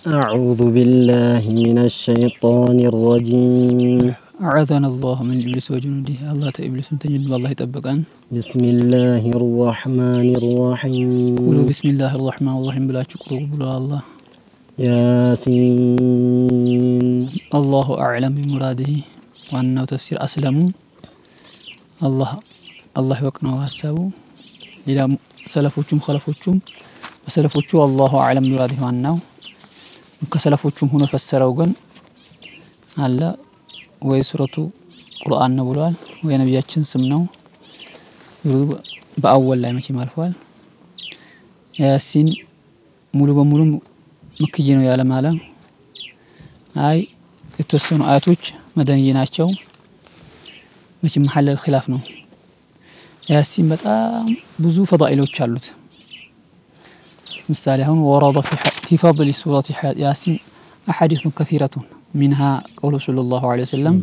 أعوذ بالله من الشيطان الرجيم. أعاذنا الله من إبليس وجنوده. الله إبليس تجد والله يطبقان. بسم الله الرحمن الرحيم. قولوا بسم الله الرحمن الرحيم بلا شكر بلا الله. ياسين. الله أعلم بمراده وأنه تفسير أسلموا. الله يوقنا وحسابه إلى سلفوچم خلفوچم وسلفوچو الله أعلم بمراده وأنه كسلفوچم هنا فسروا جن على ويسرة قرآن نبلوال وينبياتشن سمناو بأول لا ماشي مالفوال ياسين ሙሉ በሙሉ መክዬ ነው ያለ ማለ አይ የተወሰኑ አያቶች መደንይ ናቸው መቼም محل الخلاف ነው ያሲን በጣም ብዙ ፈዳኢሎች አሉት ምሳሌ አሁን ወራደ في فضل سورة ياسين أحاديث كثيرة منها قوله صلى الله عليه وسلم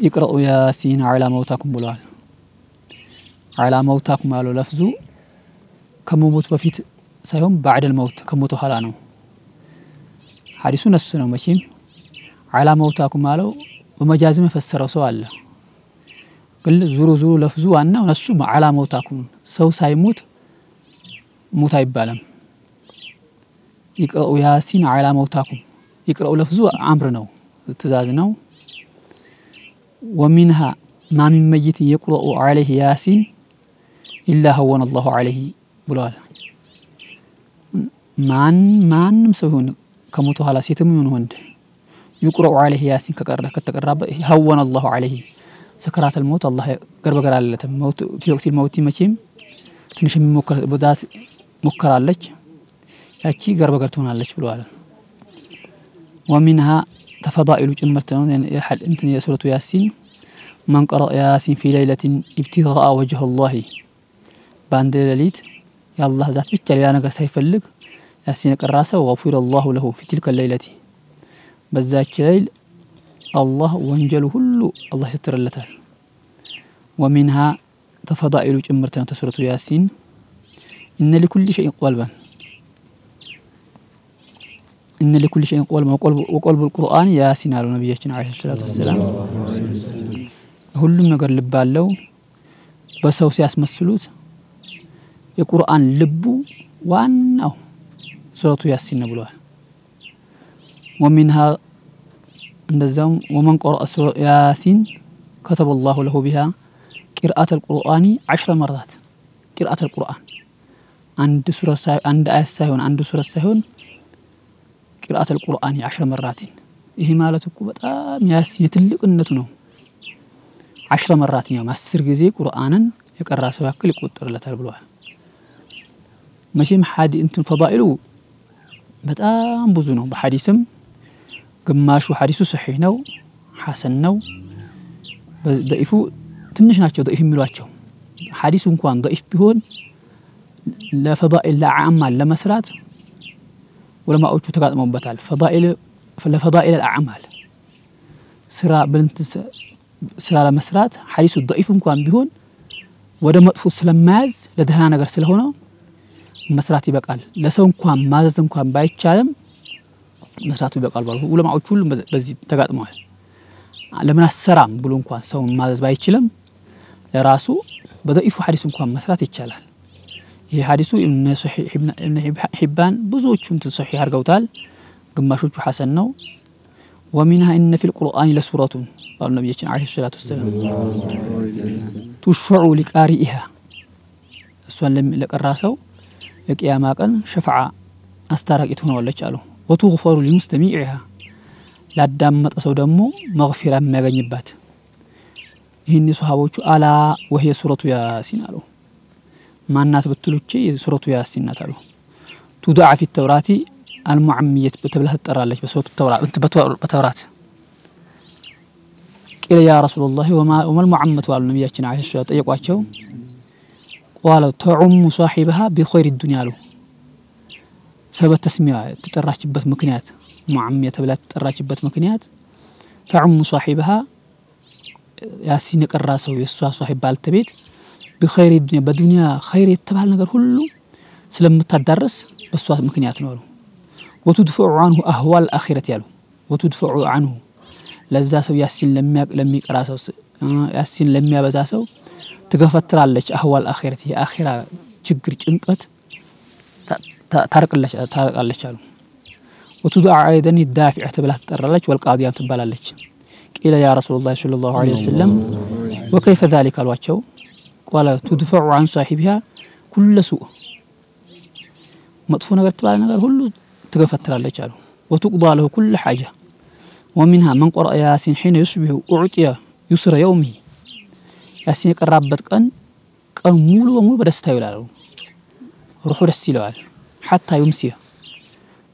اقرأوا ياسين على موتاكم بلوال على موتاكم قالوا لفظو كموت بفيت سيهم بعد الموت كموت حالانو حديث نفسنا ماشي على موتاكم قالوا ومجازم فسروا سؤال قال زورو لفظو أنه نسو على موتاكم سو سايموت موت يبالم يقرأوا ياسين على موتاكم يقرأوا لفظو أمرنا تزازناو ومنها ما من ميت يقرأ عليه ياسين إلا هون الله عليه بلال ማንም ሰው ይሁን ከሞቱ ኋላ ሴትም ይሁን ወንድ يقرأ عليه ياسين ከተቀረበ هون الله عليه سكرات الموت الله ገርበገር አለለም ሞት في وقت الموت መቼም ትንሽ የሚሞከር በዳስ ሞከራለች ያቺ ገርበገር ትሆናለች ብለዋል ومنها تفضائل ጭምርት ነው እንትን የሱረቱ ያሲን من قرأ ياسين في ليلة ابتغاء وجه الله ባንድ ሌሊት የአላህ ዛት ብቻ ሌላ ነገር ሳይፈልግ ያሲን ቀራሰው غفر الله له في تلك الليلة በዛች ሌሊት الله ወንጀሉ ሁሉ الله ይስተርለታል ومنها تفضائل ጭምርት ነው ተሱረቱ ያሲን إن لكل شيء قلبا إن لكل شيء قلبا وقلب القرآن ياسين على نبينا عليه الصلاة والسلام ሁሉም ነገር ልብ አለው በሰው ሲያስመስሉት የቁርአን ልቡ ዋናው ሱረቱ ያሲን ነው ብለዋል ومنها እንደዛም ومن قرأ ياسين كتب الله له بها قراءة القرآن 10 مرات قراءة القرآن عند سورة عند آية ሳይሆን አንድ ሱራ ሳይሆን قراءة القرآن 10 مرات ይሄ ማለት እኮ በጣም ያሲን ትልቅነቱ ነው 10 مرات ነው 10 ጊዜ ቁርአንን የቀራ ሰው ያክል ይቆጠርለታል ብለዋል ماشيم حادي انتن فضائله በጣም ብዙ ነው በሐዲስም ግማሹ ሐዲሱ صحيح ነው ሐሰን ነው በضعيفو ትንሽ ናቸው ضعيف የሚሏቸው ሐዲሱ እንኳን ضعيف ቢሆን ለፈضائل ለአዕማል ለመስራት ዑለማዎቹ ተጋጥመውበታል فضائل الأعمال ስራ ብልንት ስራ ለመስራት ሐዲሱ ضعيف እንኳን ቢሆን ወደ መጥፎ ስለማያዝ ለደህና ነገር ስለሆነ መስራት ይበቃል ለሰው እንኳን ማዘዝ እንኳን ባይቻልም መስራቱ ይበቃል ባሉ ዑለማዎቹ ሁሉ በዚህ ተጋጥመዋል ለምን አሰራም ብሎ እንኳን ሰው ማዘዝ ባይችልም ለራሱ በضعيف ሐዲስ እንኳን መስራት ይቻላል ይሄ ሐዲሱ ኢብኑ ሒባን ብዙዎቹም ተሰሂህ አድርገውታል ግማሾቹ ሐሰን ነው ومنها إن في القرآن لسورة قال النبي عليه الصلاة والسلام تشفع لقارئها السؤال لقراسو የቂያማ ቀን ሸፋዓ አስታራቂት ሆነዋለች አሉ وتغفر لمستمعها ላዳመጠ ሰው ደግሞ መግፊራ የሚያገኝባት ይሄን ሱሐቦቹ አላ وهي سورة ياسين አሉ ማናት በትሉቼ ሱረቱ ያሲን ናት አሉ تدعى في التوراة المعمية بتبلها تطرالች በሱረቱ በተውራት قيل يا رسول الله وما المعمة قال النبينا عليه الصلاة والسلام ጠየቋቸው قالوا تعم صاحبها بخير الدنيا له سبب تسمية تطراشبت مكنيات معمية تبلا تطراشبت مكنيات تعم صاحبها ياسين قراسو يسوا صاحب بالتبيت بخير الدنيا بدنيا خير يتبال ነገር ሁሉ ስለምታዳርስ በሷ ምክንያት ነው وتدفع عنه أهوال الآخرة يالو وتدفع عنه لذا سو ياسين لم يقرا سو ياسين لم يبزا سو تغفترالش أهوال الآخرة هي آخرة ችግር ጭንቀት ታርቅለች አሉ وتدعى أيضا الدافع تبلها تطرلش والقاضية تبالالش قيل يا رسول الله صلى الله عليه وسلم وكيف ذلك الواچو قال تدفع عن صاحبها كل سوء مطفو ነገር ተባለ ነገር ሁሉ ትገፈትራለች አሉ وتقضى له كل حاجة ومنها من قرأ ياسين حين يصبح أعطي يسر يومه ياسين የቀራበት ቀን ሙሉ በሙሉ በደስታ ይውላል روح ደስ ይለዋል حتى يمسي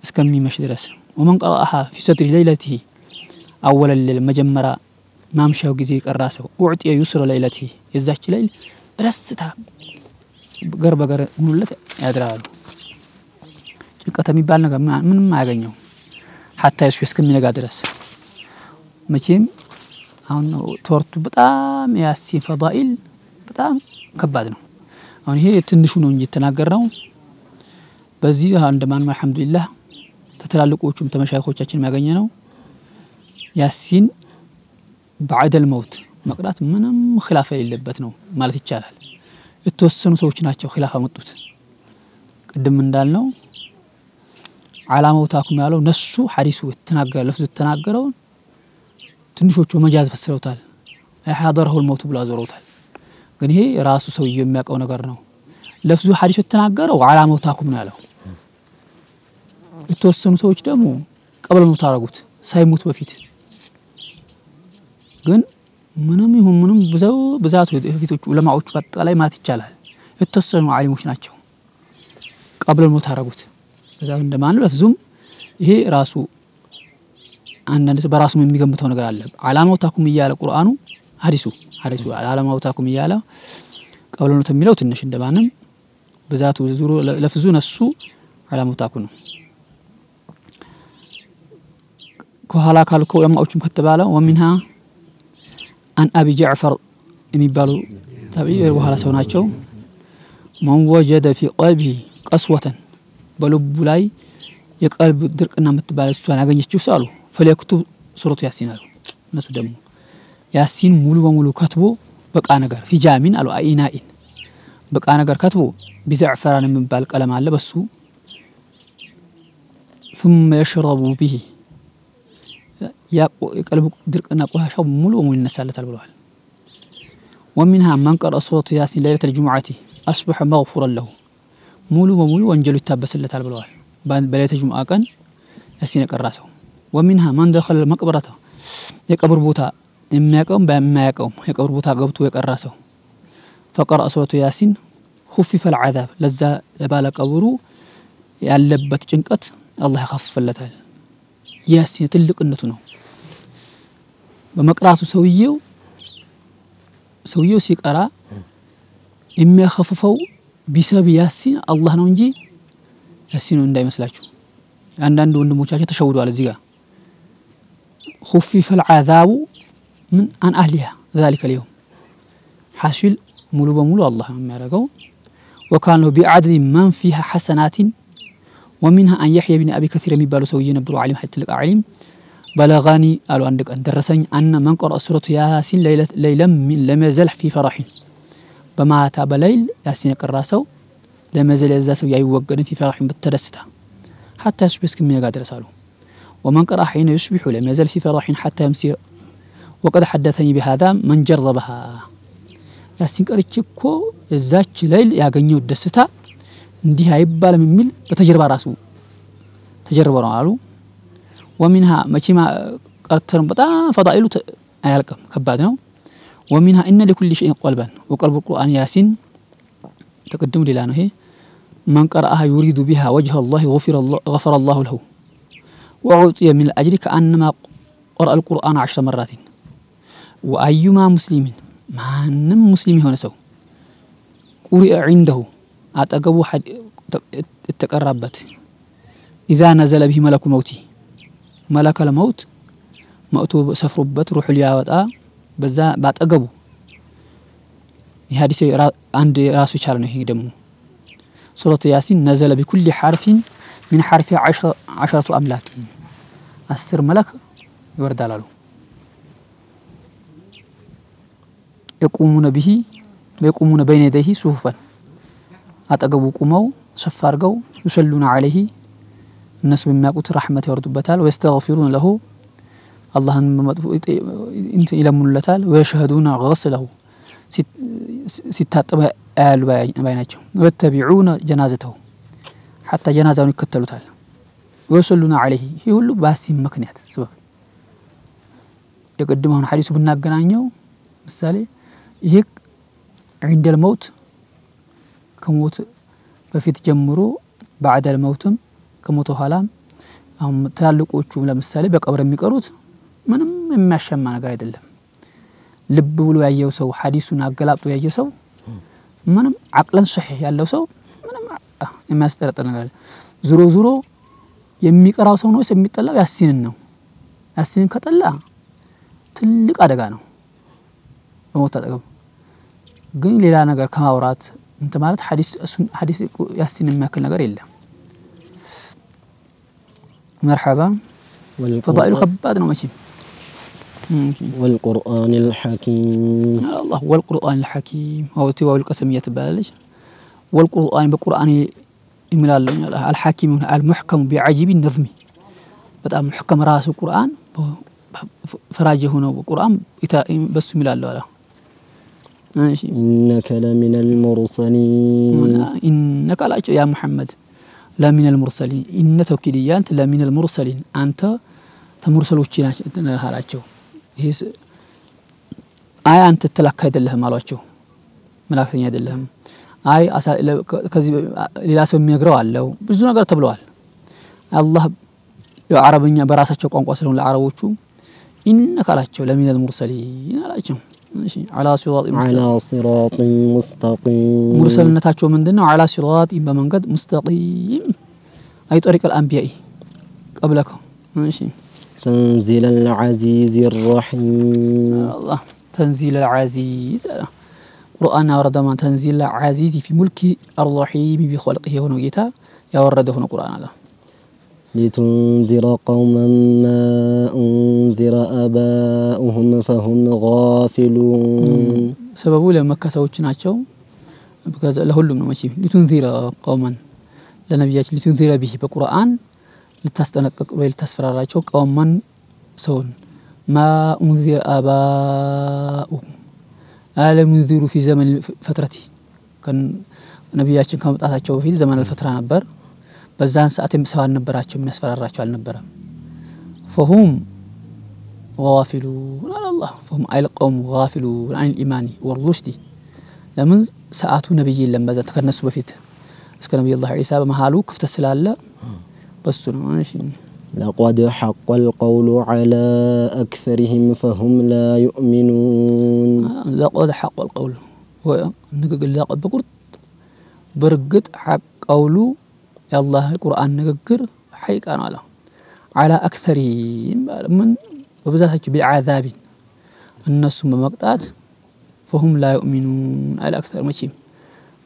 እስከሚመሽ ድረስ ومن قرأها في صدر ليلته أول الليل مجمرة ማምሻው ጊዜ የቀራሰው أعطي يسر ليلته የዛች ሌሊት ደስታ ገር በገር ሁሉለት ያድራሉ ጭንቀት የሚባል ነገር ምንም አያገኘው حتى يسوي እስከሚነጋ ድረስ መቼም አሁን ተወርቱ በጣም ያሲን ፈዳኢል በጣም ከባድ ነው አሁን ይሄ ትንሹ ነው እንጂ ተናገረው በዚህ አንደማን አልহামዱሊላህ ተተላልቆቹም ተመሻይኾቻችን ያገኘ ነው ያሲን بعد الموت መቅራት ምንም خلاف የሌለበት ነው ማለት ይቻላል የተወሰኑ ሰዎች ናቸው خلاف አመጡት ቅድም እንዳልነው ዓላማውታኩም ያለው ነሱ ሐዲሱ ተናገረ ለፍዙ ተናገረው ትንሾቹ መጃዝ ፈስረውታል حاضره الموت ብለው አዘሩታል ግን ይሄ ራሱ ሰውየው የሚያቀው ነገር ነው ለፍዙ ሐዲሱ ተናገረው ዓላማውታኩም ነው ያለው የተወሰኑ ሰዎች ደግሞ ቀበል ነው ታረጉት ሳይሞት በፊት ግን ምንም ይሁን ምንም ብዛቱ በፊቶቹ ዑለማዎቹ አጠቃላይ ማለት ይቻላል የተወሰኑ ዓሊሞች ናቸው ቀበል ነው ታረጉት በዛው እንደማን ለፍዙም ይሄ ራሱ አንዳንድ በራሱ የሚገምተው ነገር አለ ዓላማውታኩም ይያለ ቁርአኑ ሐዲሱ ዓላማውታኩም ይያለ ቀበል ነው ተሚለው ትንሽ እንደማንም በዛቱ ዙሩ ለፍዙ ነሱ ዓላማውታኩም ነው ከኋላ ካልከው ዑለማዎቹም ከተባለው ومنها عن أبي جعفر የሚባሉ ታቢዒ በኋላ ሰው ናቸው من وجد في قلبه قسوة በልቡ ላይ የቀልብ ድርቅና የምትባል እሷን ያገኘችው ሳሉ فليكتب ሱረቱ ያሲን አሉ እነሱ ደግሞ ያሲን ሙሉ በሙሉ ከትቦ በቃ ነገር في جامين አሉ አይናኢን በቃ ነገር ከትቦ بزعفران የሚባል ቀለም አለ በሱ ثم يشرب به የቀልብ ድርቅና ቆሻሻው ሙሉ በሙሉ ይነሳለታል ብለዋል ومنها من قرأ سورة ياسين ليلة الجمعة أصبح مغفورا له ሙሉ በሙሉ ወንጀሉ ይታበስለታል ብለዋል በሌሊት ጁምዓ ቀን ያሲን የቀራሰው ومنها من دخل المقبرة የቀብር ቦታ የሚያቀው በማያቀው የቀብር ቦታ ገብቶ የቀራሰው فقرأ سورة ياسين خفف العذاب ለዛ ባለ ቀብሩ ያለበት ጭንቀት አላህ ያخففለታል ያሲን ትልቅነቱ ነው በመቅራቱ ሰውየው ሲቀራ የሚያخفፈው ቢሰብ ያሲን አላህ ነው እንጂ ያሲን እንዳይመስላችሁ አንዳንድ ወንድሞቻችን ተሸውደዋል እዚህ ጋር خفف العذاب من عن اهلها ذلك اليوم حاصل ሙሉ በሙሉ አላህ ነው የሚያደርገው وكانوا بعدد من فيها حسنات ومنها أن يحيى بن أبي كثير የሚባሉ ሰውዬ ነበሩ ዓሊም ትልቅ ዓሊም بلغاني قالوا عندك أن درسني أن من قرأ سورة ياسين ليلا لم يزل في فرح بما تاب ليل ياسين يقرأسو لم يزل يزاسو يوقن في فرح بالتدستا حتى يصبح كم يقادر سالو ومن قرأ حين يصبح لم يزل في فرح حتى يمسي وقد حدثني بهذا من جربها ياسين قرأتشكو يزاش ليل يغنيو الدستا እንዲህ አይባልም የሚል በተጀርባ ራሱ ተጀርበው ነው አሉ ومنها መቼም ቀርተን በጣም ፈዳኢሉ አያልቅም ከባድ ነው ومنها ان لكل شيء قلبا وقلب القرآن ياسين تقدم ሌላ ነው ይሄ من قرأها يريد بها وجه الله غفر الله له وعطي من الأجر كأنما قرأ القرآن 10 مرات وأيما مسلم ማንም ሙስሊም የሆነ ሰው قرئ عنده አጠገቡ ተቀራበት اذا نزل به ملك الموت ملك الموت መጥቶ ሰፍሮበት ሩህ ሊያወጣ በዛ ባጠገቡ ይሐዲስ አንድ ራሱ ይቻላል ነው ይሄ ደግሞ ሱረቱ ያሲን نزل بكل حرف من حرف 10 أملاك 10 ملك يورد على له يقومون بين يديه صفوفا أتقبوا قوموا صفارقوا يصلون عليه الناس بما قلت رحمة يوردبتال ويستغفرون له الله انت إلى ملتال ويشهدون غسله ستات آل بيناتهم ويتبعون جنازته حتى جنازه يكتلوتال ويصلون عليه هي ሁሉ ባሲም ምክንያት سبب የቀደመውን ሐዲስ ብናገናኘው ምሳሌ ይሄ عند الموت ከሞት በፊት ጀምሮ بعد الموتም ከሞት ኋላም አሁን ታላልቆቹ ለምሳሌ በቀብር የሚቀሩት ምንም የሚያሸማ ነገር አይደለም ልብ ብሎ ያየው ሰው ሐዲሱን አገላብጦ ያየው ሰው ምንም አቅለን صحيح ያለው ሰው ምንም የሚያስጠረጥር ነገር ዙሮ የሚቀራው ሰው ነው የሚጠላው ያሲንን ነው ያሲንን ከጠላ ትልቅ አደጋ ነው በሞት አጠገብ ግን ሌላ ነገር ከማውራት እንት ማለት ሐዲስ ያሲንን የሚያክል ነገር የለም مرحبا فضائل خباد ነው መቼም والقرآن الحكيم الله والقرآن الحكيم هو تواو القسمية بالج والقرآن بقرآن يملال الحكيم المحكم بعجيب النظم بتاع محكم راس القرآن فراجه هنا بالقرآن بس يملال له إنك لمن المرسلين إنك لا يا محمد لا من المرسلين إن توكيديا أنت لا من المرسلين أنت تمرسلوش هالاتشو هيس آي أنت تلك هيد اللهم علىاتشو ملاكين هيد اللهم آي كذي للاسف ميقروا على لو بزنا قال تبلوال الله عربيا براساتشو قوم قاسلون العربوشو إنك علىاتشو لا من المرسلين علىاتشو ماشي على صراط مستقيم مرسلنتاچو مندنو على صراط بمنقد مستقيم اي طريق الانبياء قبلكم ماشي تنزيل العزيز الرحيم الله تنزيل العزيز قرآن ورد ما تنزيل العزيز في ملك الرحيم بخلقه هنا جيتا يا ورده هنا قرآن الله لتنذر قوما ما أنذر آباؤهم فهم غافلون سببوا لما كسوتش ناتشو بكذا لهلم ماشي لتنذر قوما لنبيات لتنذر به بقرآن لتستنقق ولتسفرراچو قوما سون ما أنذر آباؤهم ألم ينذروا في زمن فترتي كان نبياتችን ከመጣታቸው በፊት ዘመን الفترة ነበር በዛን ሰዓት የሚሰዋን ነበራቸው የሚያስፈራራቸው አልነበረም فهم غافلون على الله فهم القوم غافلون عن الإيمان والرشد لمن ساعتو نبي لما ذا تكنسوا بفيت اسك نبي الله عيسى بمحالو كفت سلاله بس ماشي لقد حق القول على أكثرهم فهم لا يؤمنون لقد حق القول نقول لقد بقرت برقت حق قولو يا الله القرآن نقر حقيقة على أكثرهم من وبذاتك بالعذاب الناس بمقطعات فهم لا يؤمنون على أكثر ماشي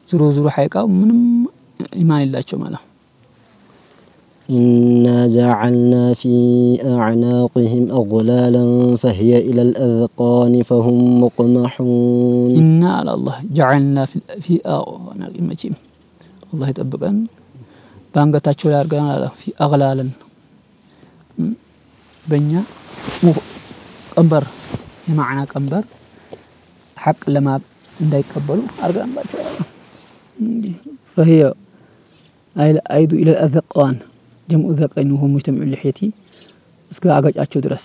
زرو حقيقة من إيمان الله شماله إنا جعلنا في أعناقهم أغلالا فهي إلى الأذقان فهم مقمحون إنا على الله جعلنا في أعناقهم ماشي الله يتبقى بانغتاچو لارغانا في أغلالا بنيا قنبر يمعنى قنبر حق لما እንዳይቀበሉ አርጋንባቸው فهي أيدو إلى الأذقان جمع ذقين وهم مجتمع اللحية اسكا አጋጫቸው ድረስ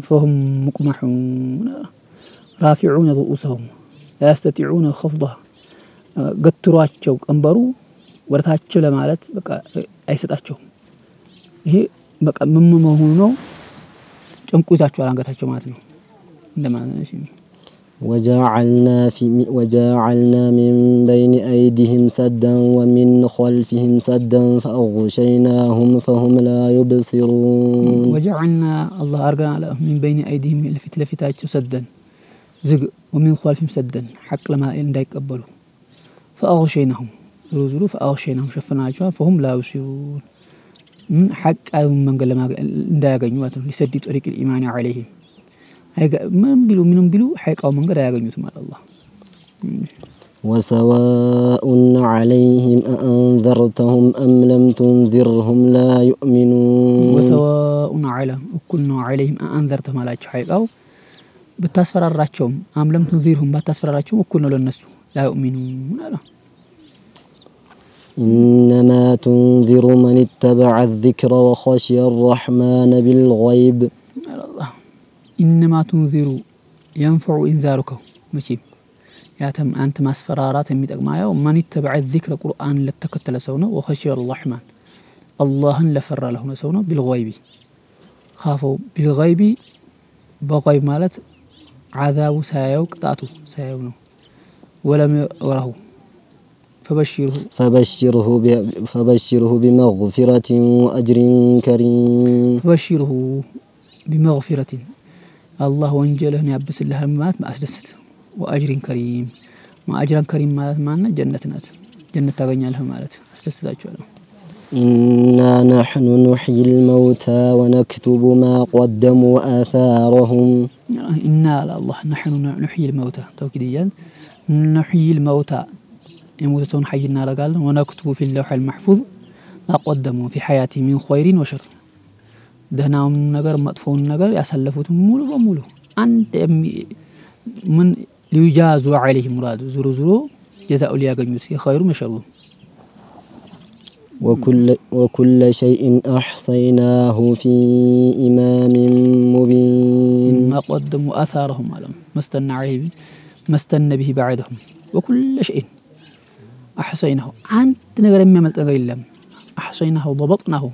فهم مقمحون رافعون رؤوسهم لا يستطيعون خفضها ገትሯቸው ቀንበሩ ወርታቸው ለማለት በቃ አይሰጣቸው ይሄ በቃ ምን መሆኑ ነው ጭንቁታቸው አንገታቸው ማለት ነው እንደማለት ነው وجعلنا من بين أيديهم سدا ومن خلفهم سدا فأغشيناهم فهم لا يبصرون وجعلنا الله أرجعنا من بين أيديهم لفتاتهم سدا زق ومن خلفهم سدا حق لما إن دايقبلوا فأغشيناهم زرو فأغشيناهم شفناهم فهم لا يبصرون من حق أيهم من قال ما نداعي نواتهم لسد طريق الإيمان عليهم هاي من بيلو حق أو من قال داعي نوتهم على الله وسواء عليهم أأنذرتهم أم لم تنذرهم لا يؤمنون وسواء كلنا عليهم أأنذرتهم على حق أو بتسفر الرجوم أم لم تنذرهم بتسفر الرجوم وكلنا للناس لا يؤمنون لا إنما تنذر من اتبع الذكر وخشي الرحمن بالغيب الله إنما تنذر ينفع إنذارك ماشي ياتم أنت مسفرارات ميتقمايا ومن اتبع الذكر القرآن لتكتل سونا وخشي الرحمن الله لفر له سونا بالغيب خافوا بالغيب بغيب مالت عذاب سايو قطعته سايو ولم يره فبشره بمغفرة وأجر كريم فبشره بمغفرة الله وانجله يابس الله المات ما أسدست وأجر كريم ما أجر كريم مالت معنا جنة تغني لها مالت أسدست أجواله إنا نحن نحيي الموتى ونكتب ما قدموا آثارهم إنا الله نحن نحيي الموتى توكيديا نحيي الموتى يموتون حينا لقال ونكتب في اللوح المحفوظ ما قدموا في حياته من خير وشر دهناهم نجر مطفون نجر يسلفوتهم مولو بمولو عند من ليجازوا عليه مراد زرو جزاء لياغنيوت خير وشر وكل شيء أحصيناه في إمام مبين ما قدموا آثارهم على ما استنى به بعدهم وكل شيء أحصيناه عند نجر مملت نجر إلا أحصيناه وضبطناه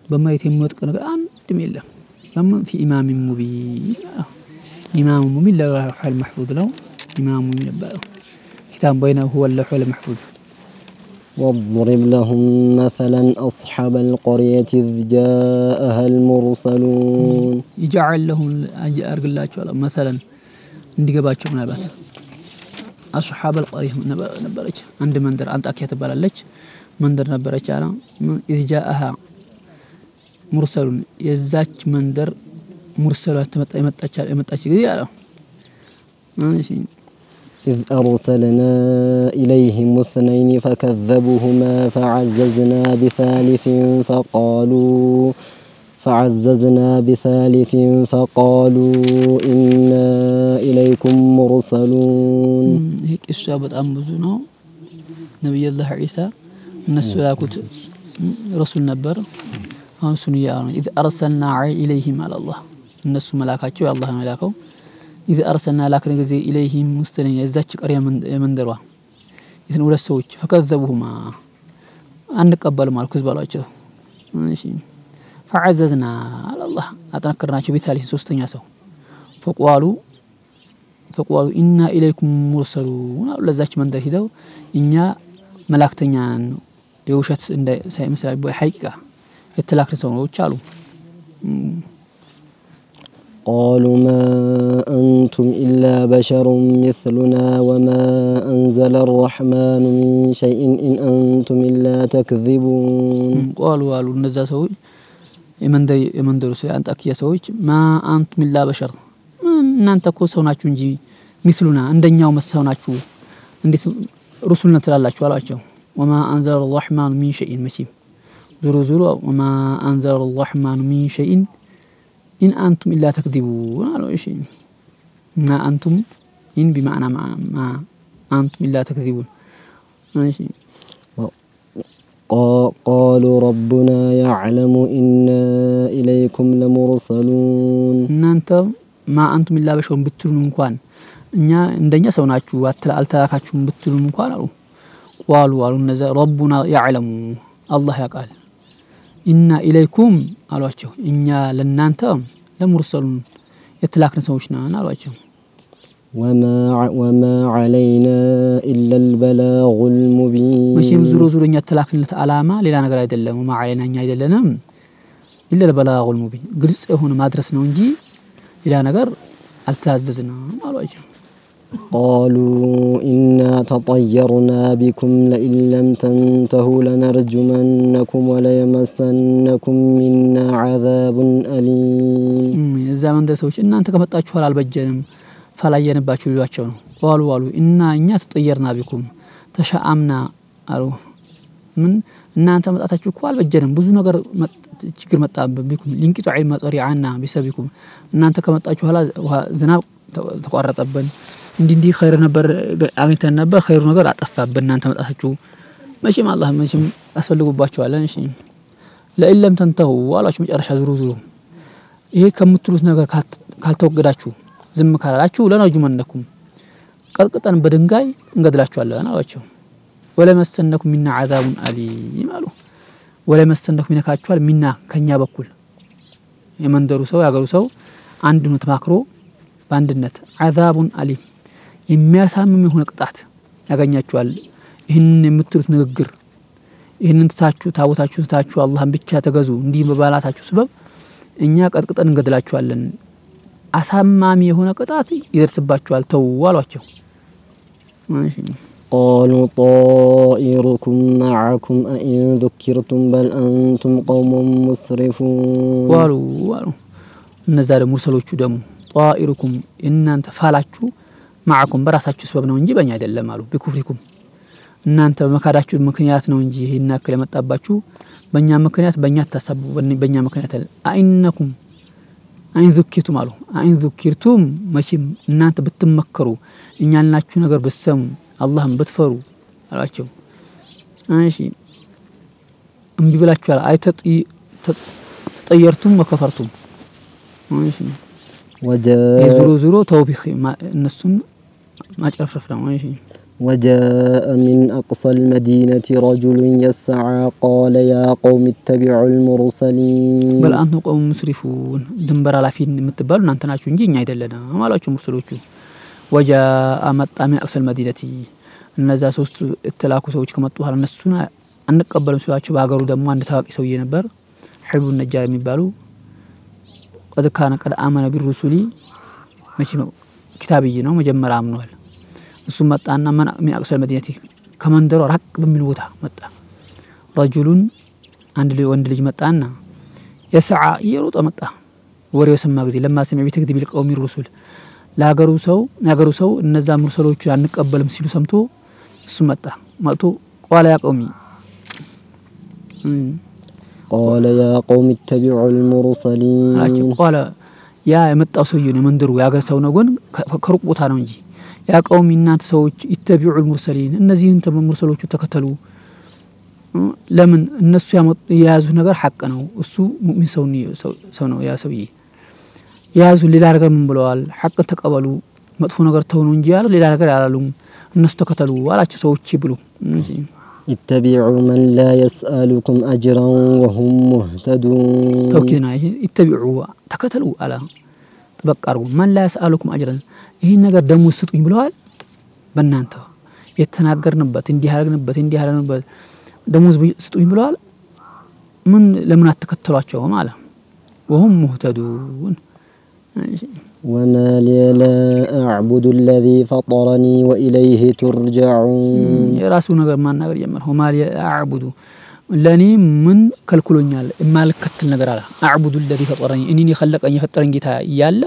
بما يتموت نجر عند ميلا لما في إمام مبين إمام مبين لا حال محفوظ له إمام مبين بقى كتاب بينه هو اللوح المحفوظ واضرب لهم مثلا أصحاب القرية إذ جاءها المرسلون يجعل لهم أرجل الله مثلا ندي باتشو من البات أصحاب القرية نبرج عند مندر أنت أكيد تبالج مندر نبرج على إذ جاءها مرسلون يزاج مندر مرسلات يمتأشي على ماشي إذ أرسلنا إليهم اثنين فكذبوهما فعززنا بثالث فقالوا إنا إليكم مرسلون هيك الشابت أمبزونا نبي الله عيسى الناس ياكل رسول نبر هون سنيا إذ أرسلنا إليهم على الله الناس ملاكاتشوا الله ملاكو إذا أرسلنا لكن جزي إليهم مستنين يزداد قرية من دروا إذن ولا سويت فكذبوهما أنك قبل ما الكذب على وجهه ماشي فعززنا على الله أتنكرنا شيء بثالث سوستين سو فقالوا إنا إليكم مرسلون ولا زاج من ده هذا إنيا ملاكتنيان يوشت إن ساي مثلا بحقيقة التلاك رسولنا وتشالو قالوا ما أنتم إلا بشر مثلنا وما أنزل الرحمن من شيء إن أنتم إلا تكذبون قالوا نزا سوي يمن درسوا أنت أكيا سوي ما أنتم إلا بشر أنت كو سوناتشو نجي مثلنا عندنا ومسوناتشو عند رسولنا تلالاتشو على وما أنزل الرحمن من شيء ماشي زرو وما أنزل الرحمن من شيء إن أنتم إلا تكذبون على شيء ما أنتم إن بمعنى ما أنتم إلا تكذبون ماشي قالوا ربنا يعلم إنا إليكم لمرسلون إن أنتم ما أنتم إلا بشر بتلون مكان إننا عندنا سوناتشو أتلاكاتشو بتلون مكان قالوا نزل ربنا يعلم الله يقال إنا إليكم على وجهه إنا لنانتم لمرسلون يتلاكنا سوشنا على وجهه وما علينا إلا البلاغ المبين ماشي زرو إني يتلاكنا لتعلامة للا نقرأ يدلهم وما علينا إني يدلنا إلا البلاغ المبين قرص هنا ما درسنا ونجي إلا نقر التعززنا على وجهه قالوا إنا تطيرنا بكم لئن لم تنتهوا لنرجمنكم وليمسنكم منا عذاب أليم الزمن ده سويش إن أنت كم تأشوا على البجنم فلا ينبأشوا الواتشون قالوا إنا تطيرنا بكم تشأمنا قالوا من إن أنت ما تأشوا على البجنم بزو نجار تشكر متأب بكم لينك تعيم مطري عنا بسببكم إن أنت كم تأشوا على زنا تقارط أبن دي خير نبر أغنيت النبر خير نجار أتفق بنا أنت ما تأشوا ماشي مع الله ماشي أسفل باشوا على ماشي لئن لم تنتهوا ولا شو مجرش هزروزو إيه كم تلوث نجار كالتوق قداشوا زم كارلاشوا لنا جمنكم قد قطن بدنجاي እንገድላችሁ አለን አላቸው ወለመሰነኩም ሚና عذاب አሊም አሉ ወለመሰነኩም ይነካችኋል ሚና ከኛ በኩል የመንደሩ ሰው ያገሩ ሰው አንድ ነው ተማክሮ በአንድነት عذاب አሊም የሚያሳምም የሆነ ቅጣት ያገኛችኋል ይህን የምትሉት ንግግር ይህንን ታቦታችሁ አላህን ብቻ ተገዙ እንዲህ በባላታችሁ سبب እኛ ቀጥቅጠን እንገድላችኋለን አሳማሚ የሆነ ቅጣት ይደርስባችኋል ተዋሏቸው ماشي قالوا طائركم معكم أئن ذكرتم بل أنتم قوم مسرفون قالوا النزار مرسلوቹ ደግሞ طائركم እናንተ ፋላችሁ معكم በራሳችሁ سبب ነው እንጂ በእኛ አይደለም አሉ بكفركم እናንተ በመካዳችሁ ምክንያት ነው እንጂ ይሄን ያክል የመጣባችሁ በእኛ ምክንያት በእኛ ተሰቡ በእኛ ምክንያት አይነኩም አይን ذكرتم አሉ አይን ذكرتم መቼም እናንተ ብትመከሩ እኛልናችሁ ነገር በሰሙ አላህን ብትፈሩ አላቸው እሺ እምቢ ብላችኋል ተጠየርቱም ወከፈርቱም እሺ ወጀ ተውቢህ እነሱን ማጨፍረፍ ነው እሺ وجاء من أقصى المدينة رجل يسعى قال يا قوم اتبعوا المرسلين بل أنتم قوم مسرفون دنبر على فين متبالون أنت ناشون جيني عيدلنا ما لاشون مرسلوچو وجاء مطا من أقصى المدينة النزا سوست اتلاكو سوچ كمطو على النسونا انقبلوا سواچو باغرو دمو عند تواقي سويه نبر حلو النجار የሚባሉ قد كان قد آمن بالرسل ماشي كتابي ነው መጀመሪያ አምኗል እሱ መጣና من أقصى المدينة ከመንደሩ ራቅ በሚል ቦታ መጣ رجل ወንድ ልጅ መጣና يسعى يروጥ መጣ ወሬው ሰማ ጊዜ ለማ ሰሚ ቢተክذب القوم الرسل ለሀገሩ ሰው እነዛ ሙርሰሎቹ አንቀበልም ሲሉ ሰምቶ እሱ መጥቶ قال يا قومي قال يا قوم اتبعوا المرسلين قال يا የመጣው ሰውዬ ነው መንደሩ ያገር ሰው ነው ግን ከሩቅ ቦታ ነው እንጂ يا قوم እናንተ ሰዎች اتبعوا المرسلين እነዚህን ሙርሰሎቹ ተከተሉ ለምን እነሱ ያዙ ነገር ሐቅ ነው እሱ ሙእሚን ሰው ነው ያ ሰውዬ ያዙ ሌላ ነገር ምን ብለዋል ሐቅ ተቀበሉ መጥፎ ነገር ተውኑ እንጂ ያሉ ሌላ ነገር ያላሉም እነሱ ተከተሉ አላቸው ሰዎች ይብሉ اتبعوا من لا يسألكم أجرا وهم مهتدون توكيدنا اتبعوا تكتلوا على تبقروا من لا يسألكم أجرا ይሄን ነገር ደሞ ስጡኝ ብለዋል በእናንተ የተናገርንበት እንዲያረግንበት ደሞዝ ስጡኝ ብለዋል ምን ለምን አተከተሏቸው ማለት وهم مهتدون وما لي لا أعبد الذي فطرني وإليه ترجعون የራሱ ነገር ማናገር ጀመረ وما لي أعبد لاني من كلكلونيال የማልከተል ነገር አለ أعبد الذي فطرني انني خلقني የፈጠረኝ ጌታ ያለ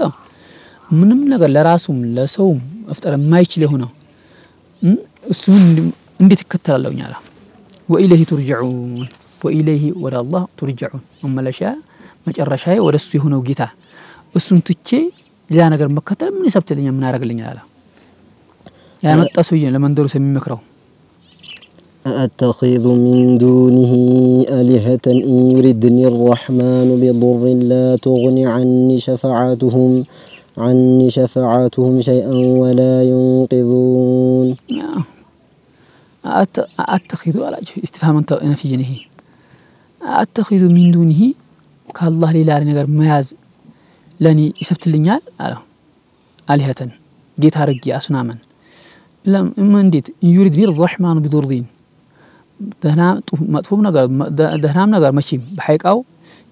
ምንም ነገር ለራሱም ለሰውም መፍጠር የማይችል ሆነው እሱን እንዴት ይከተላልውኛ አለ وإليه ترجعون وإليه ወደ አላህ ترجعون መመለሻ መጨረሻዬ ወደሱ የሆነው ጌታ እሱን ትቼ ሌላ ነገር መከተል ምን ይሰብትልኛ ምን ያረግልኛ አለ ያመጣ ሰውዬ ለመንደሩ የሚመክረው أتخذ من دونه آلهة إن يردني الرحمن بضر لا تغني عني شفاعتهم شيئا ولا ينقذون أتخذ على استفهام نفينه أتخذ من دونه كالله ليلا نجر مياز لاني يسبتلنيال على آلهة جيت هرجي أصناما لم من ديت يريدني الرحمن بضرين دهنا مطفوم نجر ماشي بحيك أو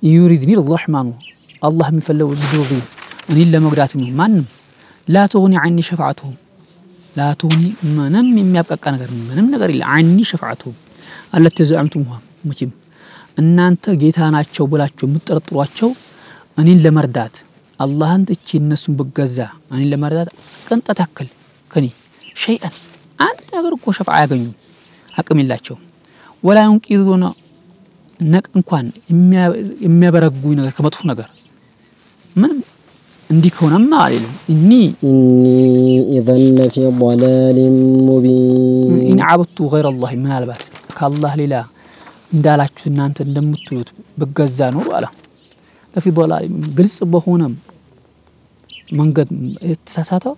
يريدني الرحمن الله مفلو بضرين أن إلا مقداتهم من لا تغني عني شفاعتهم لا تغني منم የሚያብቃቃ ነገር ምንም ነገር ይላ عني شفاعتهم التي زعمتموها መቼም እናንተ ጌታ ናቸው ብላችሁ የምትጠረጥሯቸው እኔን ለመርዳት አላህን ጥቼ እነሱን በገዛ እኔን ለመርዳት ቅንጣት ያክል ከኔ شيئا አንድ ነገር እኮ ሸፋዓ ያገኙ አቅም የላቸው ወላ ينقذون ነቅ እንኳን የሚያበረጉኝ ነገር ከመጥፎ ነገር ምን እንዲህ ከሆነማ አይደለም እኒ اذا في ضلال مبين ان عبدت غير الله من البات كالله ሌላ እንዳላችሁ እናንተ እንደምትሉት በገዛ ነው አላ ለፊ ضلال ግልጽ በሆነም መንገድ የተሳሳተው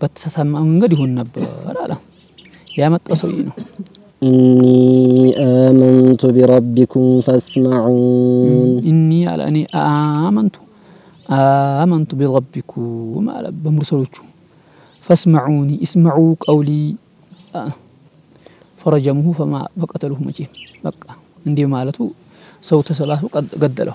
በተሳሳተ መንገድ ይሆን ነበር አላ ያመጣው ሰው ነው إني آمنت بربكم فاسمعون إني على أني آمنت بربكم على بمرسلوچو فاسمعوني اسمعوا قولي فرجمه فما فقتلوه مجيب بقى عندي مالته صوت ثلاث قدله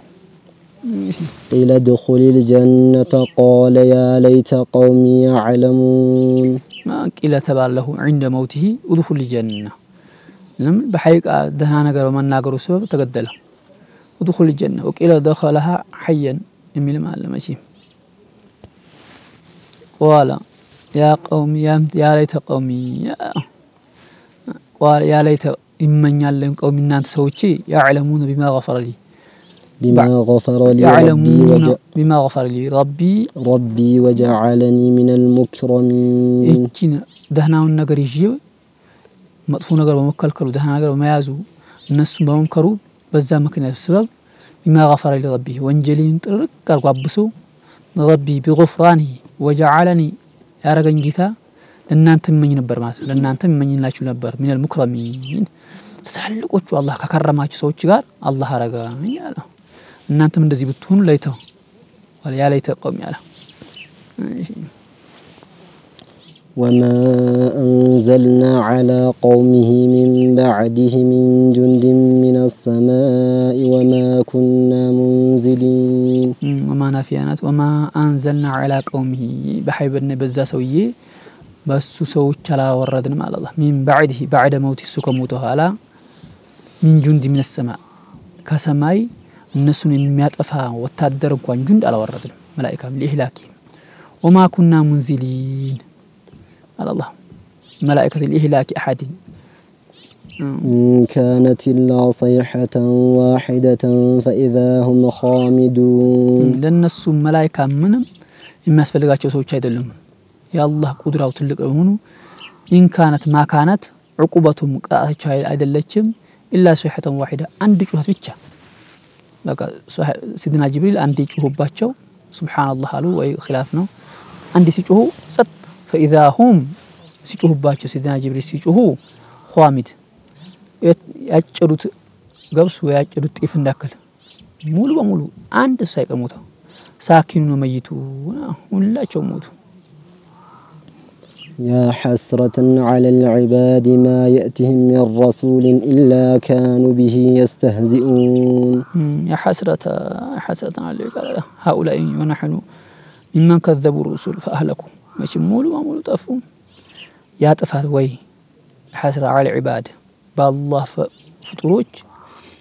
قيل ادخل الجنة قال يا ليت قومي يعلمون ما قيل تباله عند موته ادخل الجنة لم بحقيقة دهنا ነገር በመናገሩ ሰበብ ተገደለ ادخل الجنة وقيل دخلها حيا የሚል ማለት መቼ قال يا قوم يا ليت قومي قال يا ليت ይመኛለን قوم እናንተ ሰዎች يعلمون بما غفر لي بما غفر لي ربي وجعلني من المكرمين እቺን ደህናውን ነገር ይዤ መጥፎ ነገር በመከልከሉ ደህና ነገር በመያዙ እነሱን በመምከሩ በዛ ምክንያት ሰበብ بما غفر لي ربي ወንጀሌን ጥርቅ አርጓብሶ ربي بغفرانه وجعلني ያረገኝ ጌታ እናንተ መኝ ነበር ማለት ለእናንተ መኝላችሁ ነበር من المكرمين ተሳልቆቹ አላህ ከከረማችሁ ሰዎች ጋር አላህ አረጋኝ አለ እናንተም እንደዚህ ብትሆኑ ለይተው ወላ ያ ለይተ ቆም ያለ وما أنزلنا على قومه من بعده من جند من السماء وما كنا منزلين وما نافيانات وما أنزلنا على قومه بحيبنا بزا سويه بس سوچ على وردنا مع الله من بعده بعد موت سكموته على من جند من السماء كسماي النسون የሚያጠፋ ወታደር እንኳን ጁንድ አላወረድንም መላእክት ለኢህላኪ وما كنا منزلين على الله ملائكة الإهلاك أحد كانت إلا صيحة واحدة فإذا هم خامدون لنسو ملائكة منهم إما أسفلقاتشو سوچ አይደለም يا الله قدراው ትልቅ ሆኖ إن كانت ما كانت عقوبتهم قጣታቸው አይደለችም إلا صيحة واحدة አንድ ጩኸት ብቻ በቃ سيدنا جبريل አንድ ጩኸባቸው سبحان الله አሉ ወይ خلاف ነው አንድ ሲጮሁ ጸጥ فإذا هم ሲጮሁባቸው سيدنا جبريل ሲጮሁ ኻሚድ ያጨዱት ገብስ ወይ ያጨዱት ጤፍ እንዳከለ ሙሉ በሙሉ አንድ ሳይቀሙታ ሳኪኑ መይቱ ሁላቸው ሞቱ يا حسرة على العباد ما يأتهم من رسول إلا كانوا به يستهزئون يا حسرة على العباد هؤلاء ونحن ممن كذبوا الرسل فأهلكوا ماشي مولو طفو يا طفات وي حسرة على العباد بالله فطروج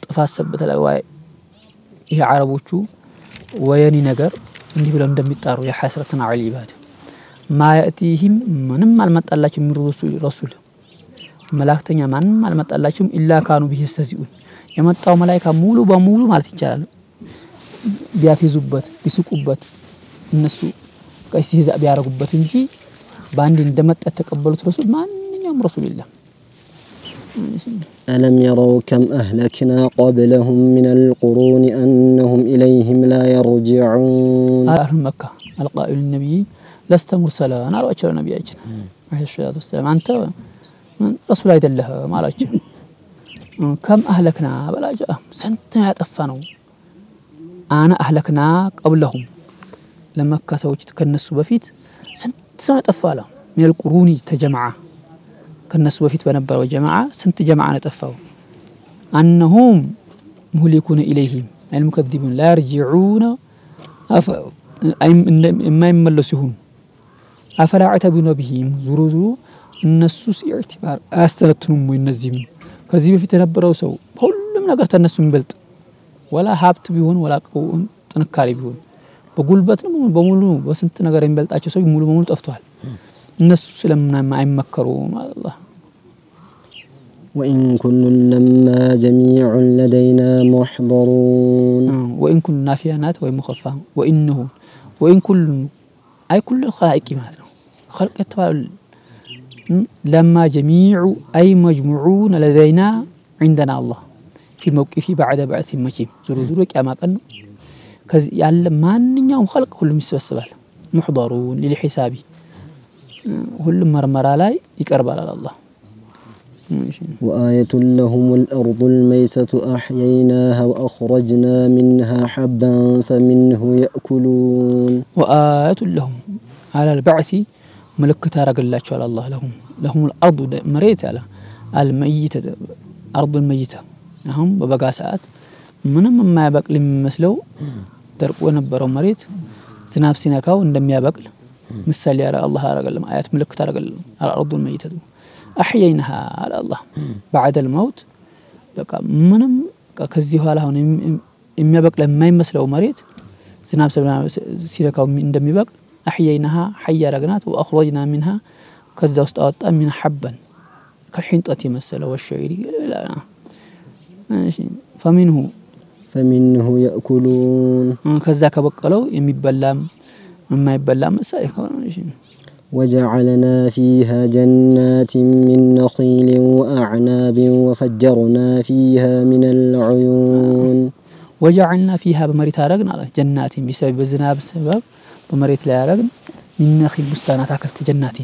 طفات سبت الأواي ይሄ አረቦቹ ወየኒ ነገር እንዲህ ብለው እንደሚጣሩ يا حسرة على العباد ما يأتيهم ምንም አልመጣላችም ረሱል መላእክተኛ ማንም አልመጣላችም إلا كانوا به يستهزئون የመጣው መላእክት ሙሉ በሙሉ ማለት ይቻላል ቢያፊዙበት ቢስቁበት እነሱ ከሲዛ ቢያረጉበት እንጂ ባንዲ እንደመጣ ተቀበሉት ረሱል ማንኛውም ረሱል የለም ألم يروا كم أهلكنا قبلهم من القرون أنهم إليهم لا يرجعون أهل مكة القائل النبي لست مرسلا أنا أرأى نبينا عليه الصلاة والسلام أنت رسول عيد الله ما رأيك كم أهلكنا بلا جاء سنتنا يتفنوا أنا أهلكنا قبلهم لما كسوجت كنسوا بفيت سنة أفعله من القرون تجمعة كنسوا بفيت بنبروا جماعة سنت جماعة نتفاو أنهم مهلكون إليهم المكذبون لا يرجعون ما يملسون أفلا عتبون بهم زرو እነሱስ ኢዕቲባር አያስተነትኑም ወይ እነዚህም ከዚህ በፊት የነበረው ሰው ሁሉም ነገር ተነሱ የሚበልጥ ወላ ሀብት ቢሆን ወላ ቀውን ጥንካሬ ቢሆን በጉልበት ነው በሙሉ በስንት ነገር የሚበልጣቸው ሰው ሙሉ በሙሉ ጠፍቷል እነሱ ስለምን አይመከሩ አላህ وإن كل لما جميع لدينا محضرون وإن كل نافيانات ومخففة وإن كل أي كل الخلائق ماتنا خلق يتبال لما جميع أي مجموعون لدينا عندنا الله في الموقف بعد بعث المجيب زرو كما قالوا يعلم مانኛውም خلق ሁሉም ይሰበሰባል محضرون للحساب ሁሉም መርመራ ላይ ይቀርባል الله وآية لهم الأرض الميتة أحييناها وأخرجنا منها حبا فمنه يأكلون وآية لهم على البعث ملكة رجل الله لهم الأرض مريت على الميتة أرض الميتة هم ببقى ساعات منهم ما يبقى لمسلو دربوا نبروا مريت سناب سيناكاو عندما يبقى مثال يرى الله رجل آيات ملكة رجل على الأرض الميتة أحيينها على الله بعد الموت بقى منهم كزيه على هون إم يبقى لما يمسلو مريت سناب سيناكاو عندما يبقى أحيينها حي رجنات وأخرجنا منها كذا استأت من حبا كالحنطة مثلا والشعير لا فمنه يأكلون كذا كبقلو يمبلام ما يبلام مثلا وجعلنا فيها جنات من نخيل وأعناب وفجرنا فيها من العيون وجعلنا فيها بمريت رجنا جنات بسبب الزناب سبب بمريت لا رجن من نخيل بستانات أكلت جنات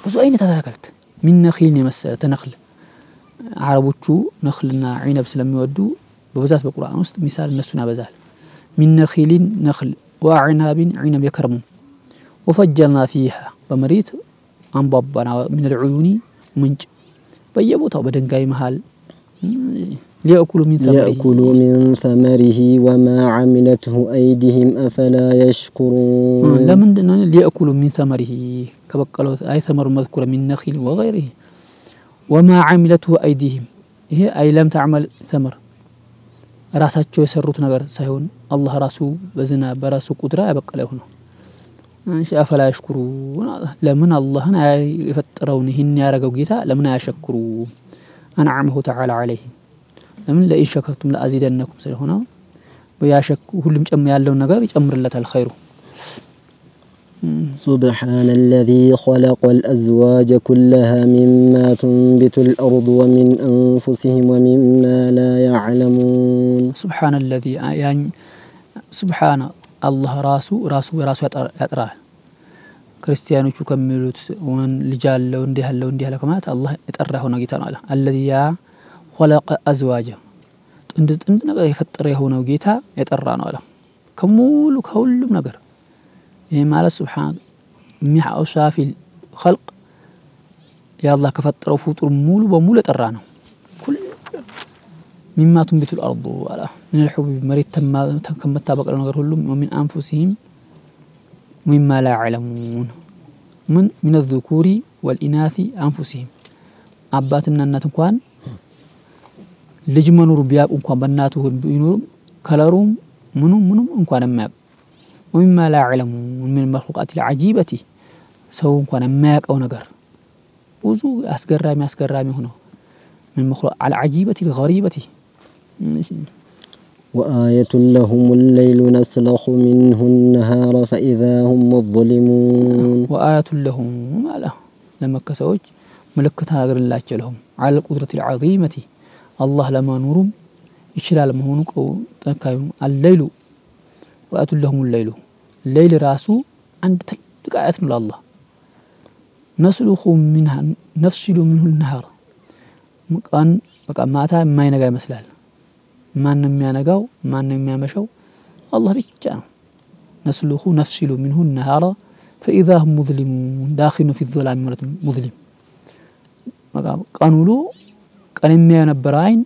بس أين تأكلت من نخيل مثلا تنخل عربوتشو نخلنا عنب سلم يودو ببزات بالقرآن وسط مثال النسونا بزال من نخيل نخل وعناب عنب يكرمون وفجرنا فيها بمريت أنبابنا من العيون منج بيبوتها بدنجاي محل ليأكلوا من ثمره وما عملته أيديهم أفلا يشكرون لمن ليأكلوا من ثمره كبقلوا أي ثمر مذكور من نخيل وغيره وما عملته أيديهم هي أي لم تعمل ثمر راساتشو يسرط نجر سيهون الله راسو بزنا براسو قدرة يبقى له هنا أفلا يشكرون لمن الله أنا يفترونه إني أرجو جيتا لمن يشكرون أنعمه تعالى عليه لمن لئن شكرتم لأزيدنكم سيهون ويشك كلهم جمع يالله نجار يجمر الله الخير سبحان الذي خلق الأزواج كلها مما تنبت الأرض ومن أنفسهم ومما لا يعلمون سبحان الذي يعني سبحان الله راسو يطرى كريستيانو شو كملوت وان لجال لو انديه لكمات الله يطرى هنا جيتا على الذي خلق أزواجه عند نجار يفطر هنا جيتا يطرى على كمول كلهم نجار إيه مال سبحان ميح أوصاف الخلق يا الله كفتر وفطر مول ومول ترانا كل مما تنبت الأرض ولا من الحبوب مريت كم تابق النجار كلهم ومن أنفسهم مما لا يعلمون من الذكور والإناث أنفسهم أباتنا الناتكوان لجمنور بياب أنكوان بناته بينور كلارهم منو أنكوان ماك ومما لا يعلمون من المخلوقات العجيبة سوون كان ماك أو نجار وزو أسجر رامي هنا من المخلوق العجيبة الغريبة وآية لهم الليل نسلخ منه النهار فإذا هم مظلمون وآية لهم ما له لما كسوج ملكتها غير الله لهم على القدرة العظيمة الله لما نورم يشرع لما هونك أو تكايم الليل وآية لهم الليل راسو عند تلك آيات من الله نسلخ منها نفصل منه النهار مكان ماتا ما ينقى مسلال ما نمي نقاو ما نمي مشو الله بيجانا نسلخ نفصل منه النهار فإذا هم مظلمون داخل في الظلام مظلم قانولو كان يمي نبراين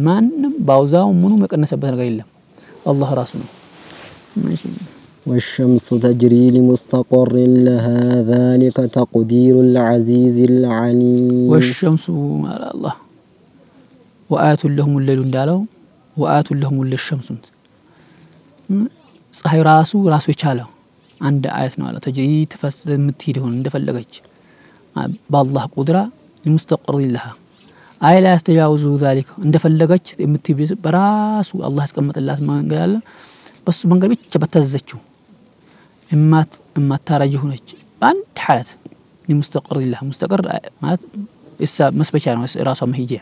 ما نم باوزاو منو مكان نسبتنا غير الله راسنا ماشي والشمس تجري لمستقر لها ذلك تقدير العزيز العليم والشمس على الله وآتوا لهم الليل እንዳለው وآتوا لهم الشمس ፀሐይ ራሱ ይቻለው አንድ አያት ነው አለ ተጅሪ ተፈስ የምትሄድ ሆነ እንደፈለገች በአላህ ቁድራ لمستقر لها አይ لا تجاوز ذلك እንደፈለገች የምትሄድ በራሱ አላህ ያስቀመጠላት መንገድ አለ በሱ መንገድ ብቻ በተዘዘችው እማታረጅ ሆነች በአንድ ሐለት لمستقر لها مستقر ማለት መስበቻ ነው ራሷ መሄጃ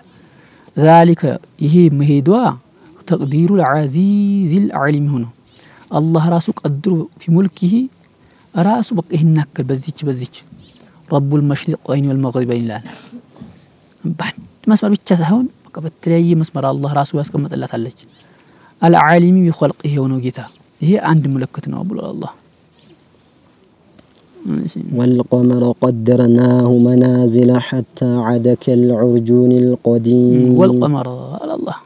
ذلك ይሄ መሄዷ تقدير العزيز العليم ሆኖ الله راسو قدرو في ملكه راسو بقى ينكل بزيች رب المشرقين والمغربين لا بعد مسمر ብቻ ሳይሆን በቃ በተለያየ መስመር الله راسو ያስቀምጥላታለች العالم بخلقه ሆኖ ጌታ ይሄ አንድ ምልክት ነው ብሎ الله والقمر قدرناه منازل حتى عاد كالعرجون القديم والقمر على الله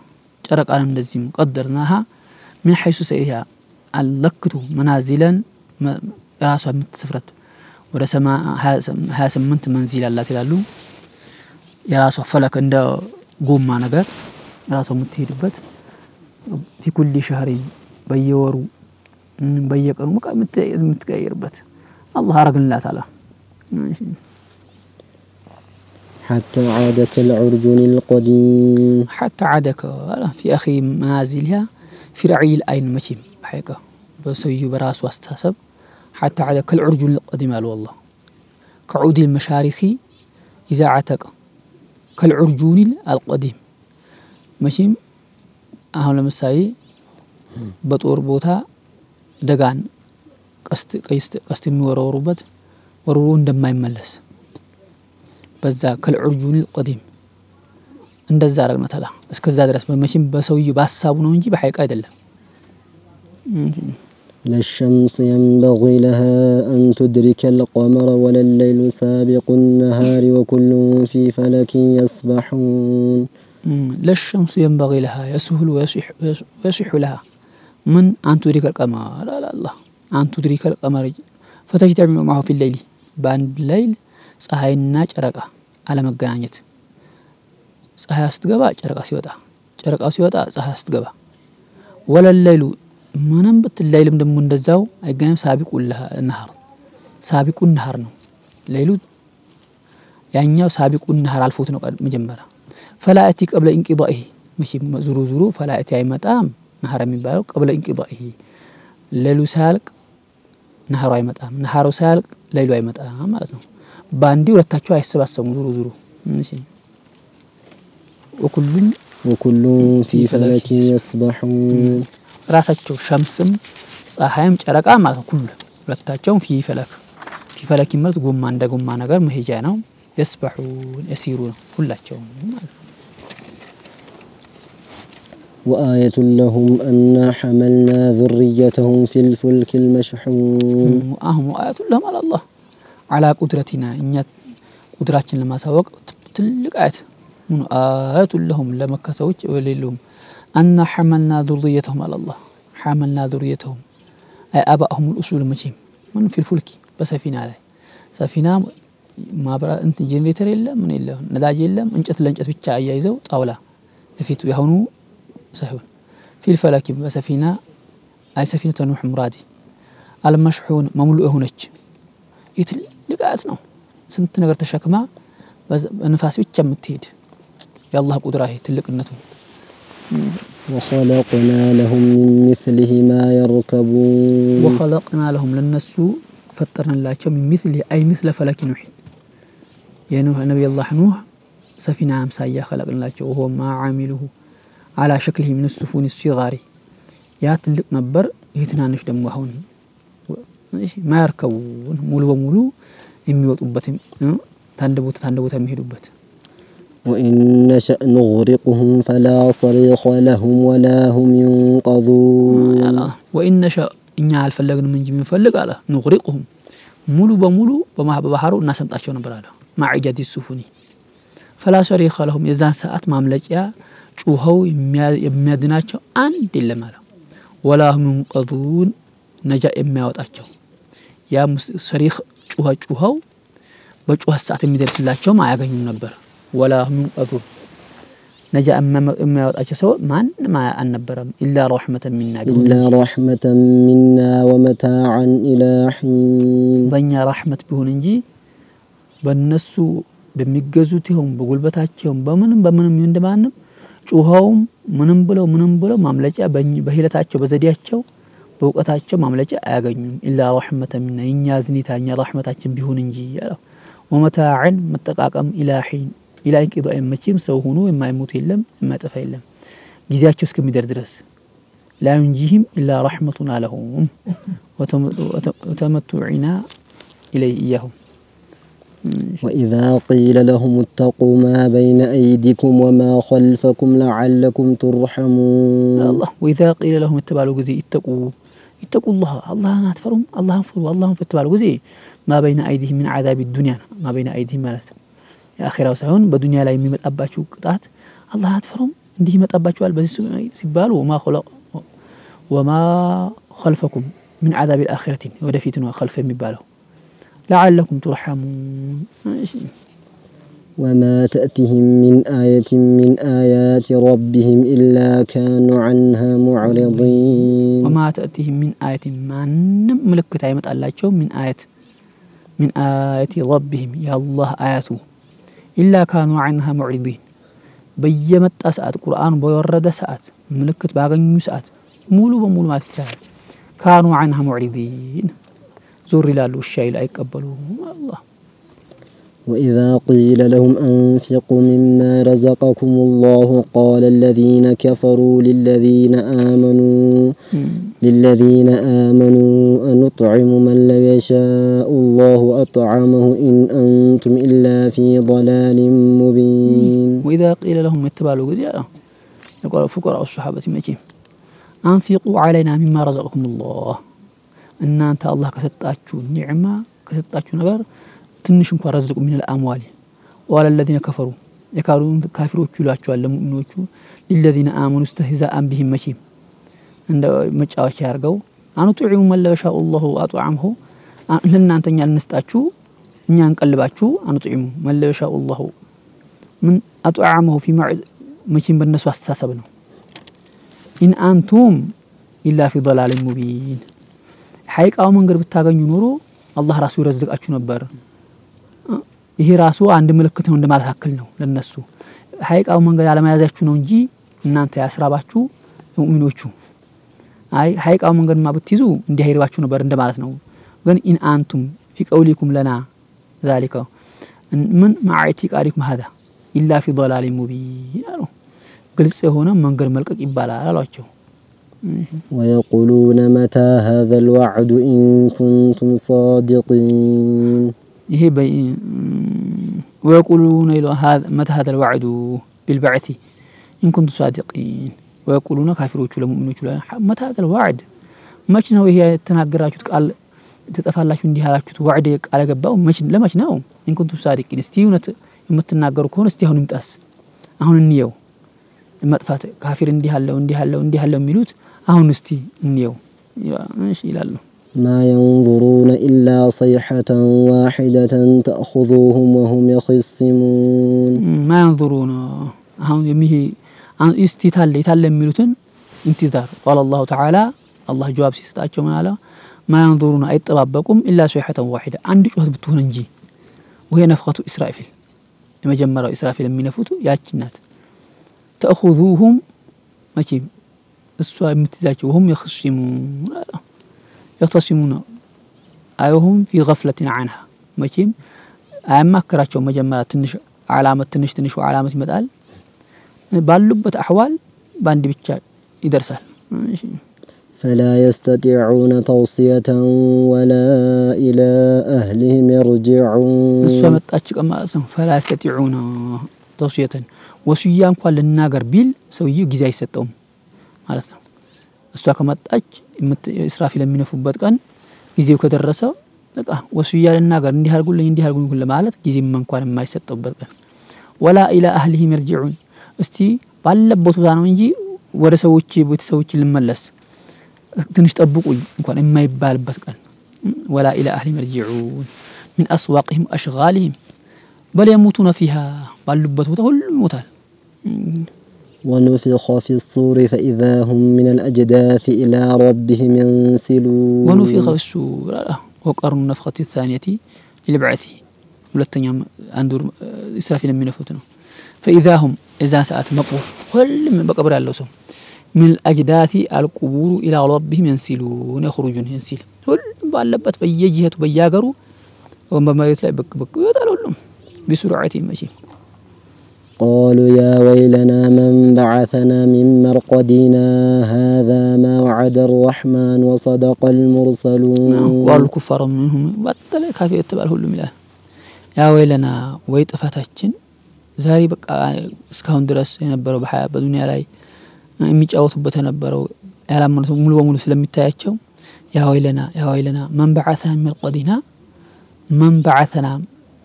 ጨረቃን እንደዚህም قدرناها من حيث سيرها አለክቱ منازلا ራሷ የምትስፍረት ወደ 28 መንዚል አላት ይላሉ የራሷ ፈለክ እንደ ጎማ ነገር ራሷ የምትሄድበት في كل شهر በየወሩ በየቀኑ የምትቀየርበት الله አረግንላት አለ حتى عاد كالعرجون القديم حتى عاد في اخر منازلها في رعي العين مشيم حقيقه بسيو براس واستحسب حتى عاد كالعرجون القديم قال والله كعود المشارخ اذا عتق كالعرجون القديم مشيم አሁን ለምሳሌ በጦር ቦታ ደጋን ቀስት የሚወረወሩበት ወርሮ እንደማይመለስ በዛ كالعرجون القديم እንደዛ አረግናታላ እስከዛ ድረስ በመቼም በሰውዩ ባሳቡ ነው እንጂ በሐቂቃ አይደለም للشمس ينبغي لها أن تدرك القمر ولا الليل سابق النهار وكل في فلك يسبحون للشمس ينبغي لها يسهل ويصح لها من أن تدرك القمر لا الله أن تدرك القمر فتجتمع معه في الليل باند الليل ፀሐይና ጨረቃ አለመገናኘት ፀሐይ ስትገባ ጨረቃ ሲወጣ ፀሐይ ስትገባ ወለለይሉ ምንም በትለይልም ደሞ እንደዛው አይገናኝም ሳቢቁ النهار ነው ለይሉ ያኛው ሳቢቁ النهار አልፎት ነው መጀመሪያ فلااتي قبل انقضائه ماشي زرو فلااتي አይመጣም نهار የሚባለው قبل انقضائه ለይሉ ሳልቅ نهار አይመጣም نهار ሳልቅ ለይሉ አይመጣም ማለት ነው ባንዲ ሁለታቸው አይሰባሰቡም ዙሩ እሺ وكل في فلك يسبحون ራሳቸው ሸምስም ፀሐይም ጨረቃ ማለት ሁሉ ሁለታቸው في فلك ማለት ጎማ እንደ ጎማ ነገር መሄጃ ነው يسبحون يسيرون ሁላቸው ማለት وآية لهم أن حملنا ذريتهم في الفلك المشحون آية لهم على الله على قدرتنا إن قدراتنا لما سوق تلك آية من آية لهم لما كسوت وللهم أن حملنا ذريتهم على الله حملنا ذريتهم أي أبائهم الأصول المجيم من في الفلك بسفينة عليه سفينة ما برا أنت جنريتر إلا من إلا نداج إلا أنجت لنجت بتشاي يزو طاولة فيتو يهونو سهل في الفلك بسفينة أي سفينة نوح مرادي المشحون مملوء هناك يتلقاتنا سنت نقدر تشكما بس نفاس ብቻ የምትሄድ ያላህ ቁድራህ ትልቅነቱ وخلقنا لهم من مثله ما يركبون وخلقنا لهم للناس فطرنالاቸው من مثله أي مثل فلك نوح يا نوح نبي الله نوح سفينة أمسايا خلقنالاቸው وهو ما عامله على شكله من السفن الصغار يا ትልቅ ነበር ይትናንሽ ደሞ አሁን ما يركبون ሙሉ በሙሉ የሚወጡበት ታንደ ቦታ የሚሄዱበት وإن نشأ نغرقهم فلا صريخ لهم ولا هم ينقذون وإن نشأ እኛ አልፈለግንም እንጂ ምንፈልግ አለ نغرقهم ሙሉ በሙሉ በባህሩ እናሰምጣቸው ነበር አለ ማዕጃዲ ሱፉኒ فلا صريخ لهم የዛን ሰዓት ማምለጫያ ጩኸው የሚያድናቸው አንድ የለም አለ ولا هم ينقذون ነጃ የሚያወጣቸው ያ ሰሪኽ ጩኸው በጩኸት ሰዓት የሚደርስላቸው አያገኙም ነበር ወላ ምንቀቱ ነጃ የሚያወጣቸው ሰው ማንም አልነበረም ኢላ ረህመተን ሚና ወመታዓን ኢላ ሒን በእኛ ረህመት ቢሆን እንጂ በእነሱ በሚገዙት ይሁን በጉልበታቸው በምንም እንደማንም ጩኸውም ምንም ብለው ማምለጫ በሂለታቸው በዘዲያቸው በእውቀታቸው ማምለጫ አያገኙም ኢላ ረህመተን ሚና እኛ ዝኒታኛ ረህመታችን ቢሆን እንጂ ያለው ወመታዓን መጠቃቀም ኢላ ሒን ኢላ እንቂዳኢ መቼም ሰው ሆኖ የማይሞት የለም የማይጠፋ የለም ጊዜያቸው እስከሚደርስ ድረስ لا ينجيهم إلا رحمتنا لهم وتمتعنا إليه إياهم وإذا قيل لهم اتقوا ما بين أيديكم وما خلفكم لعلكم ترحمون الله وإذا قيل لهم اتبعوا جزي اتقوا الله ناتفرهم الله فتبعوا جزي ما بين أيديهم من عذاب الدنيا ما بين أيديهم مالس يا آخرة وسهون بدنيا لا يميت أباشوا قطعت الله ناتفرهم عندي مت أباشوا البزي سبالو وما خلفكم من عذاب الآخرة ودفيتنا خلف مباله لعلكم ترحمون وما تأتهم من آية من آيات ربهم إلا كانوا عنها معرضين وما تأتهم من آية ما ملكت عيمت الله من آيات ربهم يا الله آياته إلا كانوا عنها معرضين بيمت ساعات القرآن بيورد ساعات ملكت باغنيو ساعات مولو بمولو ما تتشاهد كانوا عنها معرضين زور لالو الشيء لا يقبلوا الله وإذا قيل لهم أنفقوا مما رزقكم الله قال الذين كفروا للذين آمنوا أنطعم من لو يشاء الله أطعمه إن أنتم إلا في ضلال مبين وإذا قيل لهم اتبعوا جزيرا يقول فقراء الصحابة مجيم أنفقوا علينا مما رزقكم الله إن أنت الله كستاتشو نعمة كستاتشو نغير تنش انكم رزقوا من الأموال وعلى الذين كفروا يكارون كافروا يلاتشو على المؤمنوچو للذين آمنوا استهزاء بهم مشيم عند مጫወቻ ያርገው አንጡዑ መለሻ الله أطعمه ለእናንተ እኛ እንስጣችሁ እኛ እንቀልባችሁ አንጡዑ መለሻ الله من أطعمه في መቼም በእነሱ አስተሳሰብ ነው إن أنتم إلا في ضلال مبين حقيقة መንገድ ብታገኙ ኖሮ አላህ ራሱ ይረዝቃችሁ ነበር ይሄ ራሱ አንድ ምልክት ነው እንደማለት አክል ነው ለነሱ حقيقة መንገድ አለማያዛችሁ ነው እንጂ እናንተ ያስራባችሁ ሙእሚኖቹ አይ حقيقة መንገድ ማብትይዙ እንዲያይርባችሁ ነበር እንደማለት ነው ግን إن أنتم في قولكم لنا ذلك من مع اعتقادكم هذا إلا في ضلال مبين ግልጽ የሆነ መንገድ መልቀቅ ይባላል አሏቸው ويقولون متى هذا الوعد إن كنتم صادقين ይሄ ويقولون متى هذا الوعد بالبعث إن كنتم صادقين ويقولون كافروቹ ለሙእሚኖቹ متى هذا الوعد መች ነው ይሄ ተናገራችሁት ቃል ተጠፋላችሁ እንዲህ ያላችሁት ወዕድ ቃል ገባው ለመች ነው إن كنتم صادقين እስቲ እውነት የምትናገሩ ከሆነ እስቲ አሁን ይምጣስ አሁን እንየው መጥፋት ካፊር እንዲህ ያለው የሚሉት አሁን እስቲ እንየው እሺ ይላሉ ما ينظرون إلا صيحة واحدة تأخذوهم وهم يخصمون ما ينظرون አሁን እስቲ ታለ የሚሉትን انتظار قال الله تعالى الله جواب ሲሰጣቸው ማለት ما ينظرون አይጠባበቁም إلا صيحة واحدة አንድ ጩኸት ብትሆን እንጂ وهي نفخة إسرافيل የመጀመሪያው إسرافيل የሚነፉት ያቺናት تأخذوهم ماشي السؤال متزاج وهم يختصمون أيهم في غفلة عنها ماشي أما كراتشو مجمع تنش علامة تنش وعلامة مدال باللبة أحوال باندي بتشا يدرسال فلا يستطيعون توصية ولا إلى أهلهم يرجعون السؤال متأشك أما فلا يستطيعون توصية ወሲያ እንኳን ለናገር ቢል ሰውዬው ጊዜ አይሰጠውም ማለት ነው እሷ ከመጣች እስራፊል የሚነፉበት ቀን ጊዜው ከደረሰ በቃ ወሲያ ለናገር እንዲህ አርጉልኝ ለማለት ጊዜም እንኳን የማይሰጠውበት ቀን ወላ ኢላ አህሊሂም ይርጂዑን እስቲ ባለበት ቦታ ነው እንጂ ወደ ቤተሰቦች ልመለስ ትንሽ ጠብቁኝ እንኳን የማይባልበት ቀን ولا إلى أهلهم يرجعون من أسواقهم أشغالهم بل يموتون فيها ባሉበት ቦታ ሁሉም ይሞታል ونفخ في الصور فإذا هم من الأجداث إلى ربهم ينسلون ونفخ في الصور وقرن النفخة الثانية للبعث ሁለተኛም አንዱ እስራፊል የሚነፉት ነው فإذا هم إذا ساعة مقبور ሁሉም በቀብር ያለው ሰው من الأجداث القبور إلى ربهم ينسلون يخرجون ينسل ሁሉም ባለበት በየጅህቱ በያገሩ ወንበመሬት ላይ በቅ ይወጣሉ ሁሉም بسرعة ماشي قالوا يا ويلنا من بعثنا من مرقدنا هذا ما وعد الرحمن وصدق المرسلون والكفار منهم بطلع كافي يتبال ሁሉም ይላል يا ويلنا ወይ ጥፋታችን ዛሬ በቃ እስካሁን ድረስ የነበረው በዱንያ ላይ የሚጫወቱበት የነበረው ያላመኑት ሙሉ በሙሉ ስለሚታያቸው يا ويلنا من بعثنا من مرقدنا من بعثنا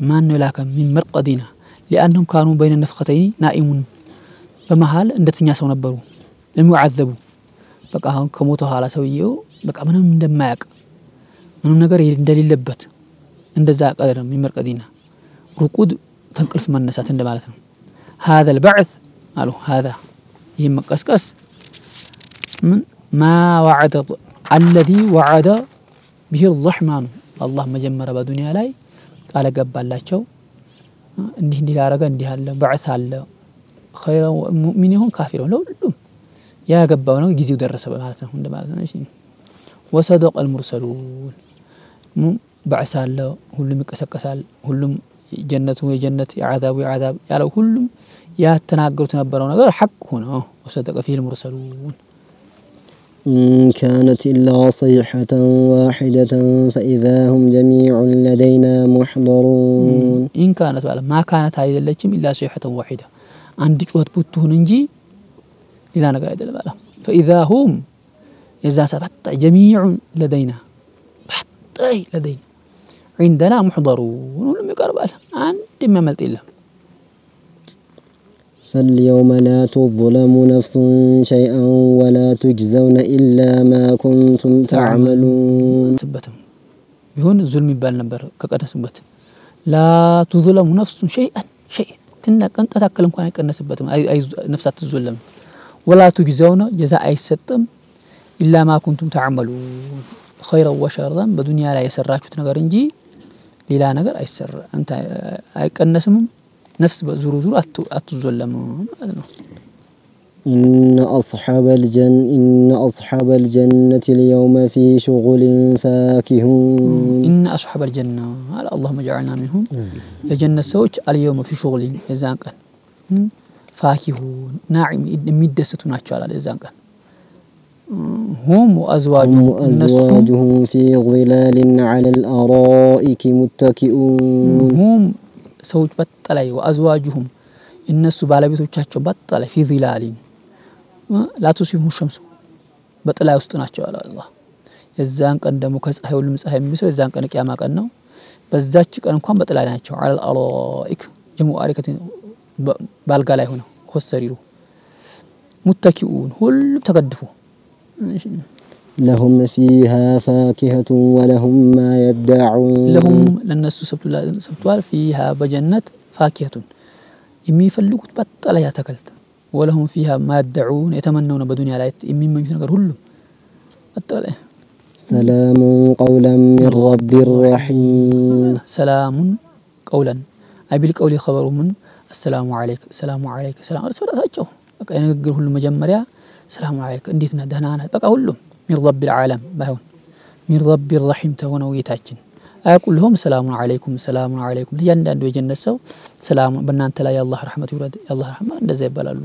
ማን ነው ላከ من مرقدنا لأنهم كانوا بين النفختين نائمون በመሃል እንደተኛ ሰው ነበሩ ለሚعذቡ በቃ አሁን ከሞተው ኋላ ሰውየው በቃ ምንም እንደማያቅ ምንም ነገር እንደሌለበት እንደዛ ቀደም من مرقدنا رقود ተንቅልፍ መነሳት እንደማለት ነው هذا البعث قالوا هذا يمقسقس من ما وعد الذي وعد به الرحمن الله መጀመሪያ በዱንያ ላይ ቃል ገባላቸው እንዲህ ያረጋ እንዲህ አለ بعث አለ خير ሙእሚን ይሁን ካፊር ይሁን ሁሉም ያገባው ነው ጊዜው ደረሰ ማለት ነው እንደማለት ነው እሺ وصدق المرسلون بعث አለ ሁሉም ይቀሰቀሳል ሁሉም ጀነቱ የጀነት የዓዛቡ የዓዛብ ያለው ሁሉም ያተናገሩት ነበረው ነገር ሐቅ ሆነ وصدق فيه المرسلون كانت إلا صيحة واحدة فإذا هم جميع لدينا محضرون إن كانت ما كانت هاي اللجم إلا صيحة واحدة عندك وقت بتهون نجي إلى نقل هذا فإذا هم إذا سبت جميع لدينا حتى لدينا عندنا محضرون ولم يقرب عند ما ملت إلا فاليوم لا تظلم نفس شيئا ولا تجزون إلا ما كنتم تعملون سبتهم بهون ظلم يبال نبر كقد سبت لا تظلم نفس شيئا تنك أنت تأكل مكان يكنسبتهم أي نفسات الظلم ولا تجزون جزاء أي ستم إلا ما كنتم تعملون خيرا وشرا بدنيا لا يسرعك تنقرنجي للا نقر أي سر أنت أي كنسمهم نفس بزور أتظلم إن أصحاب الجنة اليوم في شغل فاكهون إن أصحاب الجنة اللهم اجعلنا منهم الجنة سوج اليوم في شغل إذن كان فاكهون ناعم مدستون أشعال إذن كان هم وأزواجهم في ظلال على الأرائك متكئون هم سوج بطلعي وأزواجهم الناس بالبيتوቻቸው بطلع في ظلال لا تصيبهم الشمس بطلع ውስጥናቸው አለ አላህ የዛን ቀን ደሞ ከፀሐይ ሁሉም ፀሐይ የሚሰው የዛን ቀን ቂያማ ቀን ነው በዛች ቀን እንኳን በጥላይ ናቸው على الارائك جمع اريكه ባልጋ ላይ ሆነው ኮሰሪሩ متكئون ሁሉም ተገድፈው لهم فيها فاكهة ولهم ما يدعون لهم للناس سبتوال فيها بجنة فاكهة يميفلقوا بطل يا تكلت ولهم فيها ما يدعون يتمنون بدنيا لا يمين نغير كله بطل سلام قولا من رب رحيم سلام قولا أي بالقول خبر من السلام عليك السلام عليك السلام رسول الله በቃ የንግግር ሁሉ መጀመሪያ ሰላም አለይኩም እንዴት ነህ ደህና ነህ በቃ ሁሉም من رب العالم باون من رب الرحيم ተሆነው ጌታችን አያቁልሁም ሰላም አለይኩም ለያንዳንዱ የጀነት ሰው ሰላም በእናንተ ላይ አላህ ረህመት ይውረድ አላህ ረህመት እንደዛ ይባላሉ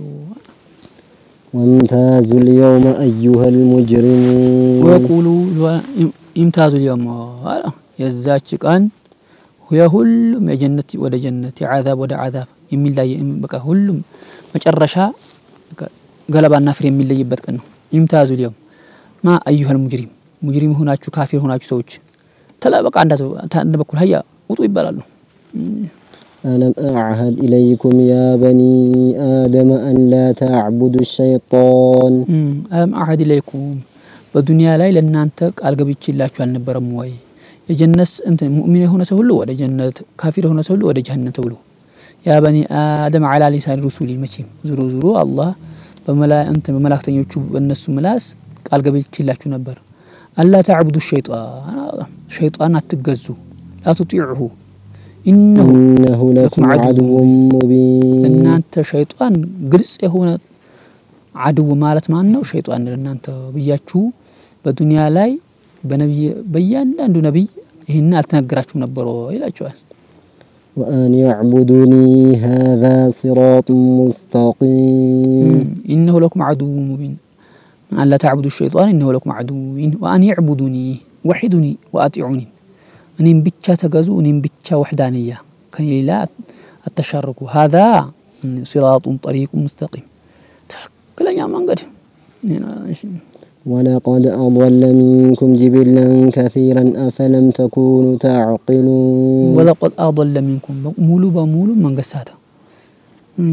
وامتازوا اليوم أيها المجرمون ويقولوا امتازوا اليوم የዛች ቀን ሁሉም የጀነት ወደ ጀነት የዓዛብ ወደ ዓዛብ የሚለይ በቃ ሁሉም መጨረሻ ገለባና ፍሬ የሚለይበት ቀን ነው امتازوا اليوم ما أيها المجرم ሆናችሁ ካፊር ሆናችሁ ሰዎች ተላበቃ አንድ በኩል ሀያ ውጡ ይባላሉ ألم أعهد إليكم يا بني آدم أن لا تعبدوا الشيطان ألم أعهد إليكم በዱንያ ላይ ለእናንተ ቃል ገብቼላችሁ አልነበረም ወይ የጀነት እንት ሙእሚን የሆነ ሰው ሁሉ ወደ ጀነት ካፊር የሆነ ሰው ሁሉ ወደ ጀሃነም ተብሎ ያ በኒ አደም على لسان رسول መቼም ዙሩ አላህ በመላእክተኞቹ በእነሱ ምላስ ቃል ገብቼላችሁ ነበር አላ ተዕቡዱ ሸይጣን አትገዙ لا تطيعه إنه لكم عدو مبين እናንተ ሸይጣን ግልጽ የሆነ عدو ማለት ማን ነው ሸይጣን ለእናንተ ብያችሁ በዱንያ ላይ በነብይ በእያንዳንዱ ነብይ ይሄን አልተነገራችሁ ነበር ይላችኋል وأن يعبدوني هذا صراط مستقيم إنه لكم عدو مبين ألا تعبدوا الشيطان إنه لكم عدو مبين وأن يعبدوني وحدوني وأطيعوني أنين بيتشا تغزو أنين بيتشا وحدانية كي لا التشرك هذا صراط طريق مستقيم كلا يا منقد ولقد أضل منكم جبلا كثيرا أفلم تكونوا تعقلون ولقد أضل منكم مولو بمولو من قساته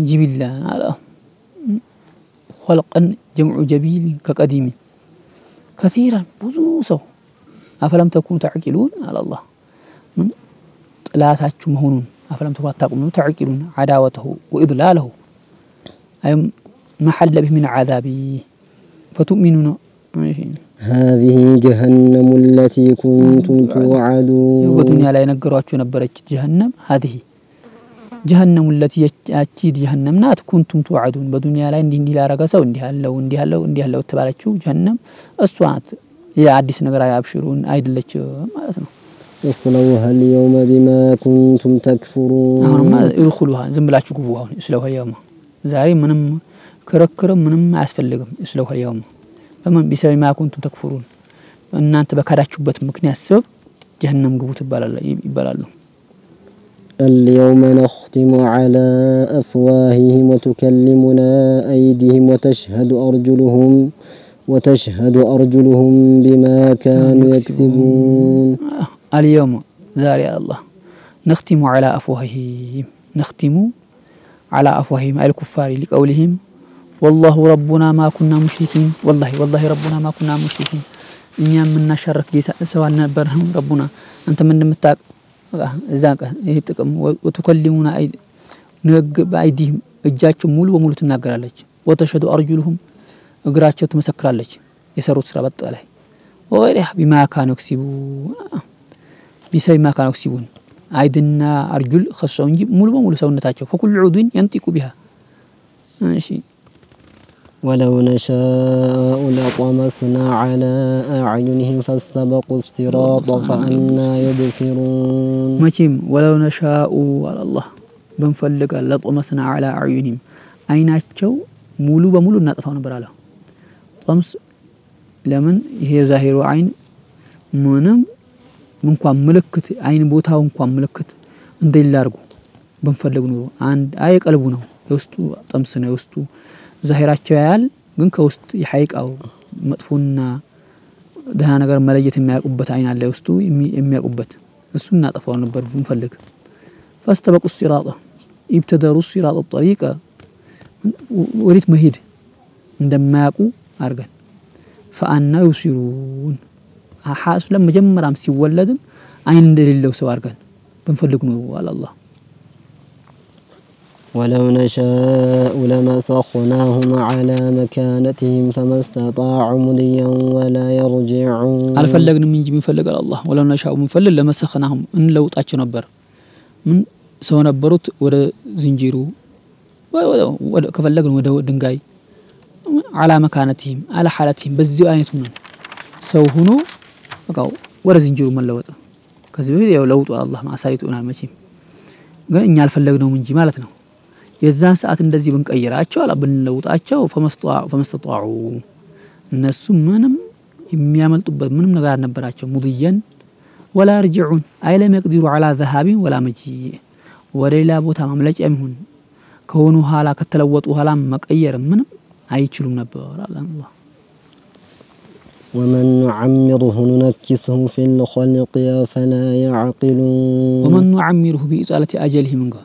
جبلا على خلقا جمع جبيل كقديم كثيرا بزوسو أفلم تكونوا تعقلون على الله من طلاتاچو مهونون أفلم تكونوا تعقلون عداوته وإضلاله أي محل به من عذابي فتؤمنون هذه جهنم التي كنتم توعدون والدنيا لا ينقرواችሁ ነበረች جهنم هذه جهنم التي ያቺ جهنم ናት كنتم توعدون በዱንያ ላይ እንዲህ ላረጋ ሰው እንዲህ ያለው ተባለችው جهنم እሷ ናት የአዲስ ነገር አያብሽሩን አይደለች ማለት ነው اصلوها اليوم بما كنتم تكفرون አሁንማ ይልخሉها ዝም ብላችሁ ግቡ አሁን اصلوها اليوم ዛሬ ምንም ክርክር ምንም አያስፈልግም اصلوها اليوم فمن بسبب ما كنتم تكفرون እናንተ በካዳችሁበት ምክንያት ሰበብ جهنم ግቡ ይባላሉ اليوم نختم على أفواههم وتكلمنا أيديهم وتشهد أرجلهم بما كانوا يكسبون اليوم زاري الله نختم على أفواههم أي الكفار لقولهم والله ربنا ما كنا مشركين والله ربنا ما كنا مشركين إننا من نشرك سواء نبرهم ربنا أنت من متاق ذاك يتقم وتكلمون بأيديهم እጃቸው ሙሉ በሙሉ ትናገራለች ወተሸዱ አርጁልሁም እግራቸው ትመሰክራለች የሰሩት ስራ በጠላይ ወይህ بما كانوا يكسبون አይድና አርጁል خصው እንጂ ሙሉ በሙሉ ሰውነታቸው فكل عضو ينطق بها ماشي ولو نشاء لطمسنا على أعينهم فاستبقوا الصراط فأنا يبصرون ماشي ولو نشاء على الله بنفلق لطمسنا على أعينهم አይናቸው ሙሉ በሙሉ እናጠፋው ነበር አለ طمس ለምን ይሄ ዛሂሩ አይን ምንም እንኳን ምልክት አይን ቦታው እንኳን ምልክት እንደይላርጉ በንፈልግ ነው አንድ አይ ቀልቡ ነው የውስጡ طمس ነው የውስጡ ዛሂራቸው ያያል ግን ከውስጥ የሐይቃው መጥፎና ደሃ ነገር መለየት የሚያውቁበት አይን አለ ውስጡ የሚያውቁበት እሱ እናጠፋው ነበር በንፈልግ فاستبقوا الصراط ابتدروا الصراط الطريقه وريت مهيد እንደማያውቁ አርገን فأنا يبصرون حاس لما جمرام ሲወለድም አይን እንደሌለው ሰው አርገን በንፈልግ ነው على الله ولو نشاء لمسخناهم على مكانتهم فما استطاعوا مضيا ولا يرجعون አልፈለግንም እንጂ የሚፈልግ الله ولو نشاء منفلل لمسخناهم እንለውጣቸው ነበር ምን ሰው ነበሩት ወደ ዝንጂሩ ወደ ከፈለግን ወደ ድንጋይ على مكانتهم على حالتهم በዚህ አይነቱ ነው ሰው ሆኖ በቃው ወደ ዝንጂሩ መለወጥ ከዚህ በፊት ያው ለውጡ አላህ ማሳይቶናል መቼም ግን እኛ አልፈለግነው እንጂ ማለት ነው የዛን ሰዓት እንደዚህ ብንቀይራቸው አላብንለውጣቸው ፈመስተጣዑ እነሱ ምንም የሚያመልጡበት ምንም ነገር አልነበራቸው ሙድየን ولا يرجعون أي لم يقدروا على ذهاب ولا مجيء ولا ቦታ ማምለጫ ይሁን ከሆኑ ኋላ ከተለወጡ ኋላ መቀየር ምንም አይችሉም ነበር አላህ ومن نعمره ننكسه في الخلق فلا يعقلون ومن نعمره بإطالة أجله منه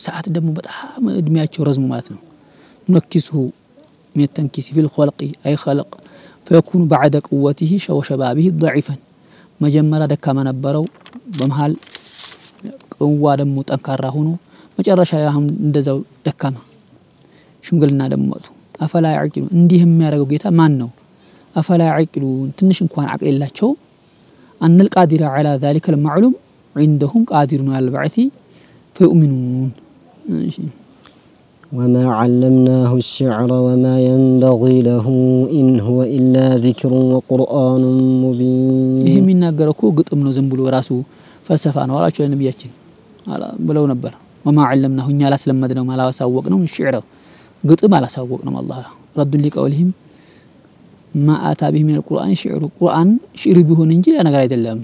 ساعات دم በጣም እድሜያቸው ረዝሙ ማለት ነው ننكسه من التنكيس في الخلق أي خلق فيكون بعد قوته وشبابه ضعيفا مجمرا دكما ነበረው በመሃል قوا ደሞ ጠንካራ ሆኖ መጨረሻ ያህም እንደዛው ደካማ ሽምግልና ደሞቱ አፈላ ያዕቂሉ እንዲህ የሚያደርገው ጌታ ማን ነው አፈላ ያዕቂሉ ትንሽ እንኳን አቅል የላቸው أن القادر على ذلك المعلوم عندهم قادر على البعث فيؤمنون وما علمناه الشعر وما ينبغي له إن هو إلا ذكر وقرآن مبين ይሄ የሚናገረው ግጥም ነው ዝም ብሎ ራሱ ፈልሰፋ ነው አላችሁ ለነብያችን ብለው ነበር وما علمناه እኛ ላስለመድነው ማላሳወቅነው الشعر ግጥም አላሳወቅነው አላህ رد لقولهم ما آتى به من القرآن شعر القرآن شعر ቢሆን እንጂ ነገር አይደለም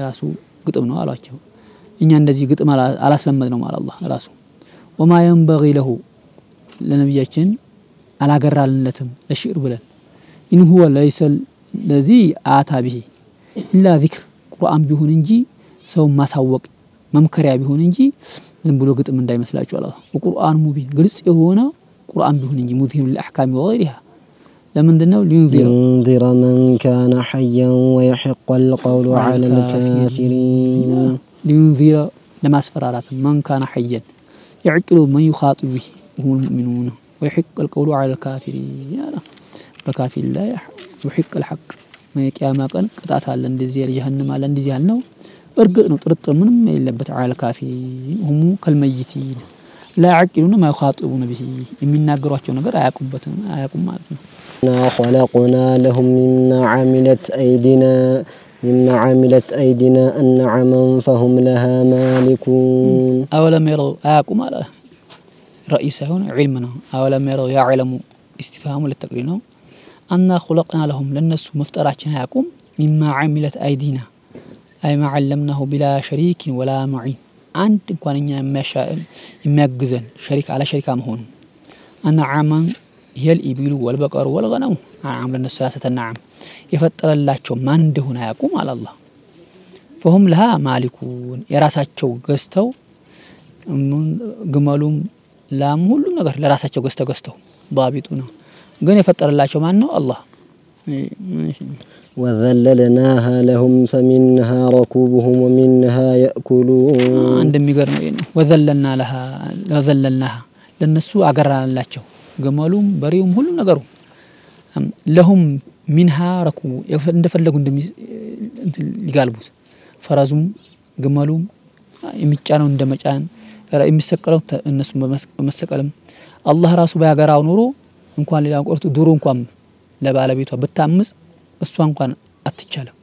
ራሱ ግጥም ነው አላችሁ እኛ እንደዚህ ግጥም አላስለመድነው ማለት አላህ ራሱ وما ينبغي له ለነብያችን አላገራልነትም ለሽዕር ብለን إن هو ليس الذي آتى به إلا ذكر ቁርአን ቢሆን እንጂ ሰው ማሳወቅ መምከሪያ ቢሆን እንጂ ዝም ብሎ ግጥም እንዳይመስላችሁ አላህ ወቁርአን ሙቢን ግልጽ የሆነ ቁርአን ቢሆን እንጂ ሙዚም ለአህካም ወغيرها ለምንድነው لينذر من كان حيا ويحق القول على الكافرين لينذر لماسفرارات من كان حيا يعقل من يخاطب به هم المؤمنون ويحق القول على الكافرين بكافر لا يحق الحق ما يقياما قن قطات አለ እንደዚህ የጀሃነም አለ እንደዚህ ያልነው እርግጥ ነው ጥርጥር ምንም የለበት على الكافرين هم كالميتين لا يعقلون ما يخاطبون به የሚናገሯቸው ነገር አያቁም ማለት ነው خلقنا لهم مما عملت أيدينا أنعما فهم لها مالكون أولم يروا آكم على رئيس هنا علمنا أولم يروا يعلم استفهام للتقرير أننا خلقنا لهم لنس مفترعنا آكم مما عملت أيدينا أي ما علمناه بلا شريك ولا معين عند كوننا يمجزن شريك على شريك مهون أنعما هي الإبل والبقر والغنم عام لنا ثلاثة النعم يفتر الله ما ندهنا يقوم على الله فهم لها مالكون يراساتشو غستو ግመሉም ላም ሁሉ ነገር ለራሳቸው ገዝተው ባቢጡና ግን يفتر الله ማን ነው አላህ وذللناها لهم فمنها ركوبهم ومنها يأكلون እንደሚገርም ነው وذللناها ለነሱ አገራላቸው ግመሉም በሬውም ሁሉ ነገሩ لهم منها ركوب እንደፈለጉ ሊጋልቡት ፈራዙም ግመሉም የሚጫነው እንደመጫን የሚሰቀለው እነሱ በመሰቀልም አላህ ራሱ ባያገራው ኑሮ እንኳን ሌላ ቆርጡ ዱሩ እንኳን ለባለቤቷ በታምጽ እሷ እንኳን አትቻለም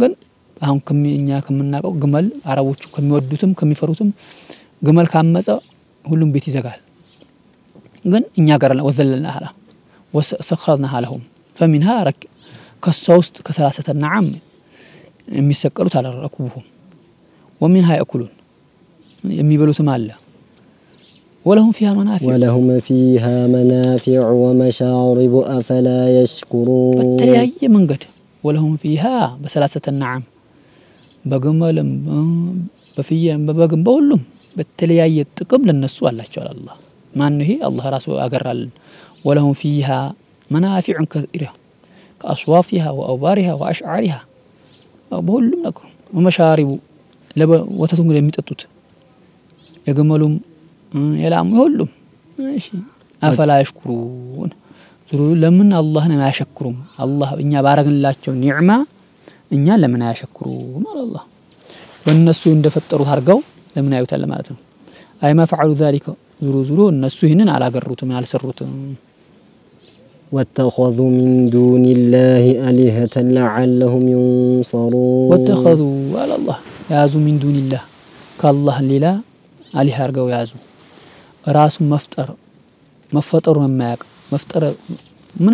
ግን አሁን ከመኛ ከመናቀው ግመል አረቦቹ ከሚወዱትም ከሚፈሩትም ግመል ካመጸ ሁሉም ቤት ይዘጋል ግን እኛ ጋር ወዘለልናها وسخرناها لهم فمنها كالصوست كثلاثة النعم የሚሰቀሉት على ركوبهم ومنها يأكلون የሚበሉትም አለ ولهم فيها منافع ومشارب أفلا يشكرون በተለያየ መንገድ ولهم فيها بثلاثة النعم በግመልም በፍየም በበግም በሁሉም በተለያየ ጥቅም ለነሱ አላቸው አላህ ማን ይሄ አላህ ራሱ ያገራል ولهم فيها منافع كثيرة كأصوافها وأوبارها وأشعارها በሁሉም ነገር ومشارب ወተቱን የሚጠጡት የግመሉም የላም ሁሉም እሺ أفلا يشكرون ዙሩ ለምን አላህን አያሸክሩም አላህ እኛ ባረግንላቸው ኒዕማ እኛ ለምን አያሸክሩም አላህ በእነሱ እንደፈጠሩት አርጋው ለምን ያዩታል ማለት ነው አይ ማፈعሉ ذلك ዙሩ እነሱ ይሄንን አላገሩትም ያልሰሩትም واتخذوا من دون الله آلهة لعلهم ينصرون واتخذوا على الله يازو من دون الله كالله ليلا آلهة አርጋው ያዙ ራሱ መፍጠር መፈጠሩ የማያውቅ መፍጠር ምን